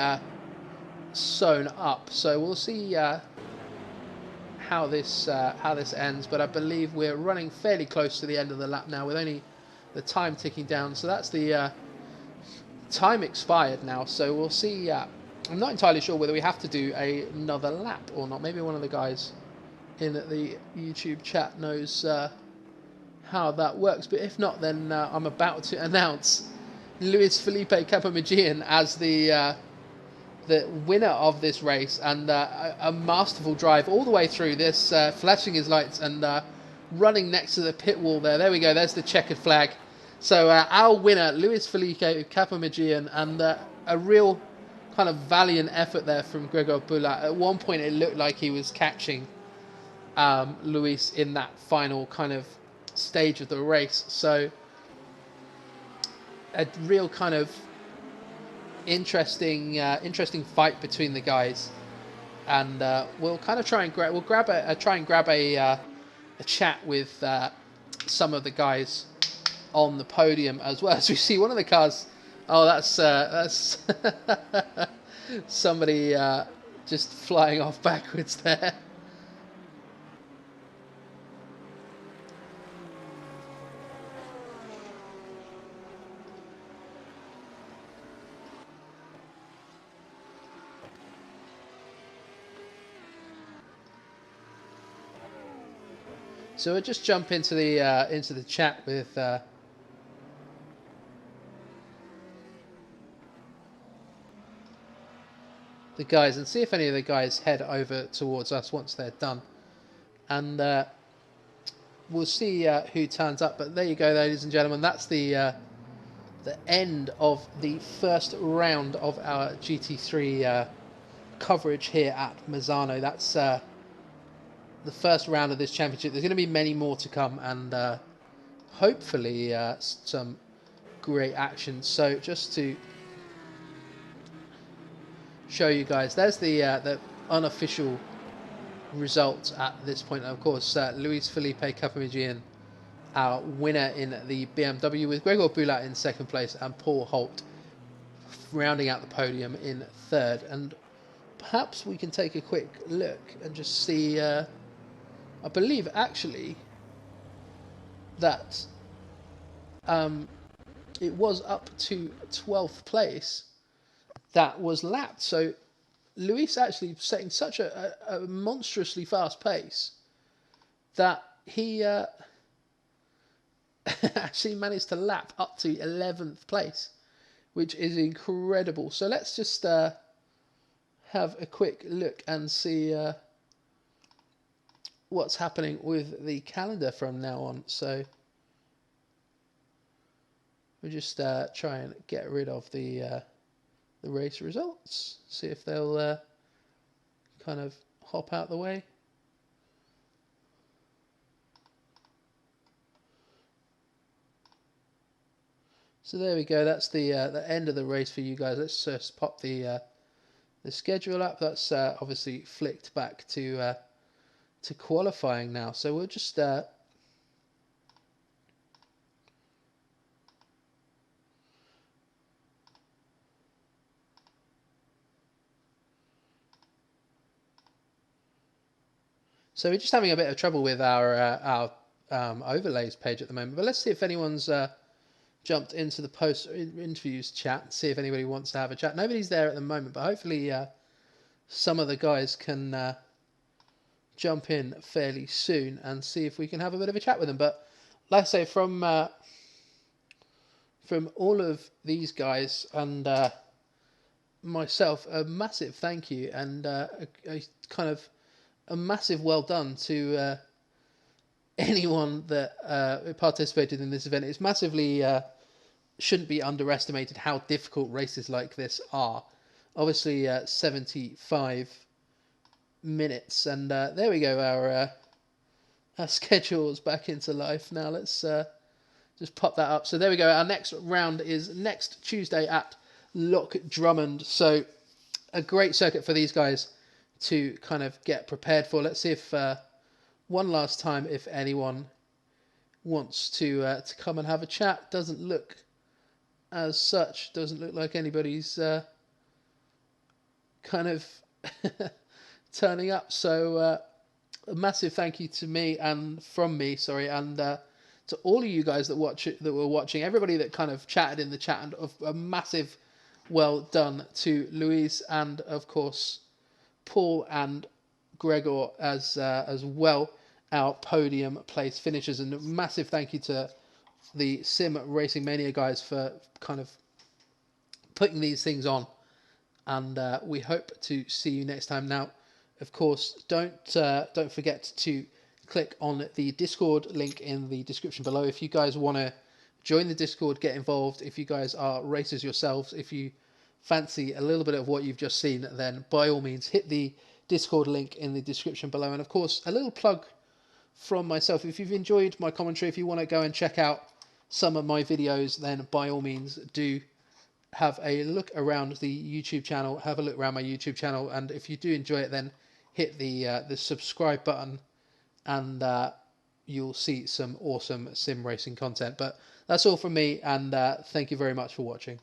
sewn up, so we'll see how this ends. But I believe we're running fairly close to the end of the lap now, with only the time ticking down. So that's the time expired now. So we'll see. I'm not entirely sure whether we have to do another lap or not. Maybe one of the guys in the YouTube chat knows how that works. But if not, then I'm about to announce Luis Felipe Capamagian as the winner of this race, and a masterful drive all the way through this, flashing his lights and running next to the pit wall there. There we go. There's the checkered flag. So our winner, Luis Felipe Capamagian, and a real kind of valiant effort there from Gregor Bulat. At one point, it looked like he was catching Luis in that final kind of stage of the race. So a real kind of interesting fight between the guys, and we'll kind of try and grab a chat with some of the guys on the podium as well. As we see one of the cars, oh, that's somebody just flying off backwards there. So we'll just jump into the chat with the guys and see if any of the guys head over towards us once they're done, and we'll see who turns up. But there you go, ladies and gentlemen. That's the end of the first round of our GT3 coverage here at Misano. That's the first round of this championship. There's going to be many more to come, and hopefully some great action. So just to show you guys, there's the unofficial results at this point. And of course, Luis Felipe Capamigian, our winner in the BMW, with Gregor Bulat in second place and Paul Holt rounding out the podium in third. And perhaps we can take a quick look and just see, I believe actually that it was up to 12th place that was lapped. So Luis actually setting such a monstrously fast pace that he actually managed to lap up to 11th place, which is incredible. So let's just have a quick look and see what's happening with the calendar from now on. So we'll just try and get rid of the race results, see if they'll kind of hop out the way. So there we go. That's the end of the race for you guys. Let's just pop the schedule up. That's obviously flicked back to qualifying now. So we'll just so we're just having a bit of trouble with our overlays page at the moment. But let's see if anyone's jumped into the post interviews chat, see if anybody wants to have a chat. Nobody's there at the moment, but hopefully some of the guys can jump in fairly soon and see if we can have a bit of a chat with them. But like I say, from all of these guys and myself, a massive thank you and a kind of a massive well done to anyone that participated in this event. It's massively shouldn't be underestimated how difficult races like this are. Obviously 75 minutes, and there we go, our schedule's back into life now. Let's just pop that up. So there we go, our next round is next Tuesday at Loch Drummond. So a great circuit for these guys to kind of get prepared for. Let's see if one last time if anyone wants to come and have a chat. Doesn't look as such. Doesn't look like anybody's kind of turning up. So a massive thank you to me and from me, sorry, and to all of you guys that were watching, everybody that kind of chatted in the chat, and a massive well done to Luis and of course Paul and Gregor as well, our podium place finishers. And a massive thank you to the Sim Racing Mania guys for kind of putting these things on. And we hope to see you next time. Now, of course, don't forget to click on the Discord link in the description below if you guys want to join the Discord, get involved. If you guys are racers yourselves, if you fancy a little bit of what you've just seen, then by all means hit the Discord link in the description below. And of course, a little plug from myself: if you've enjoyed my commentary, if you want to go and check out some of my videos, then by all means do have a look around the YouTube channel, have a look around my YouTube channel, and if you do enjoy it, then hit the subscribe button, and you'll see some awesome sim racing content. But that's all from me, and thank you very much for watching.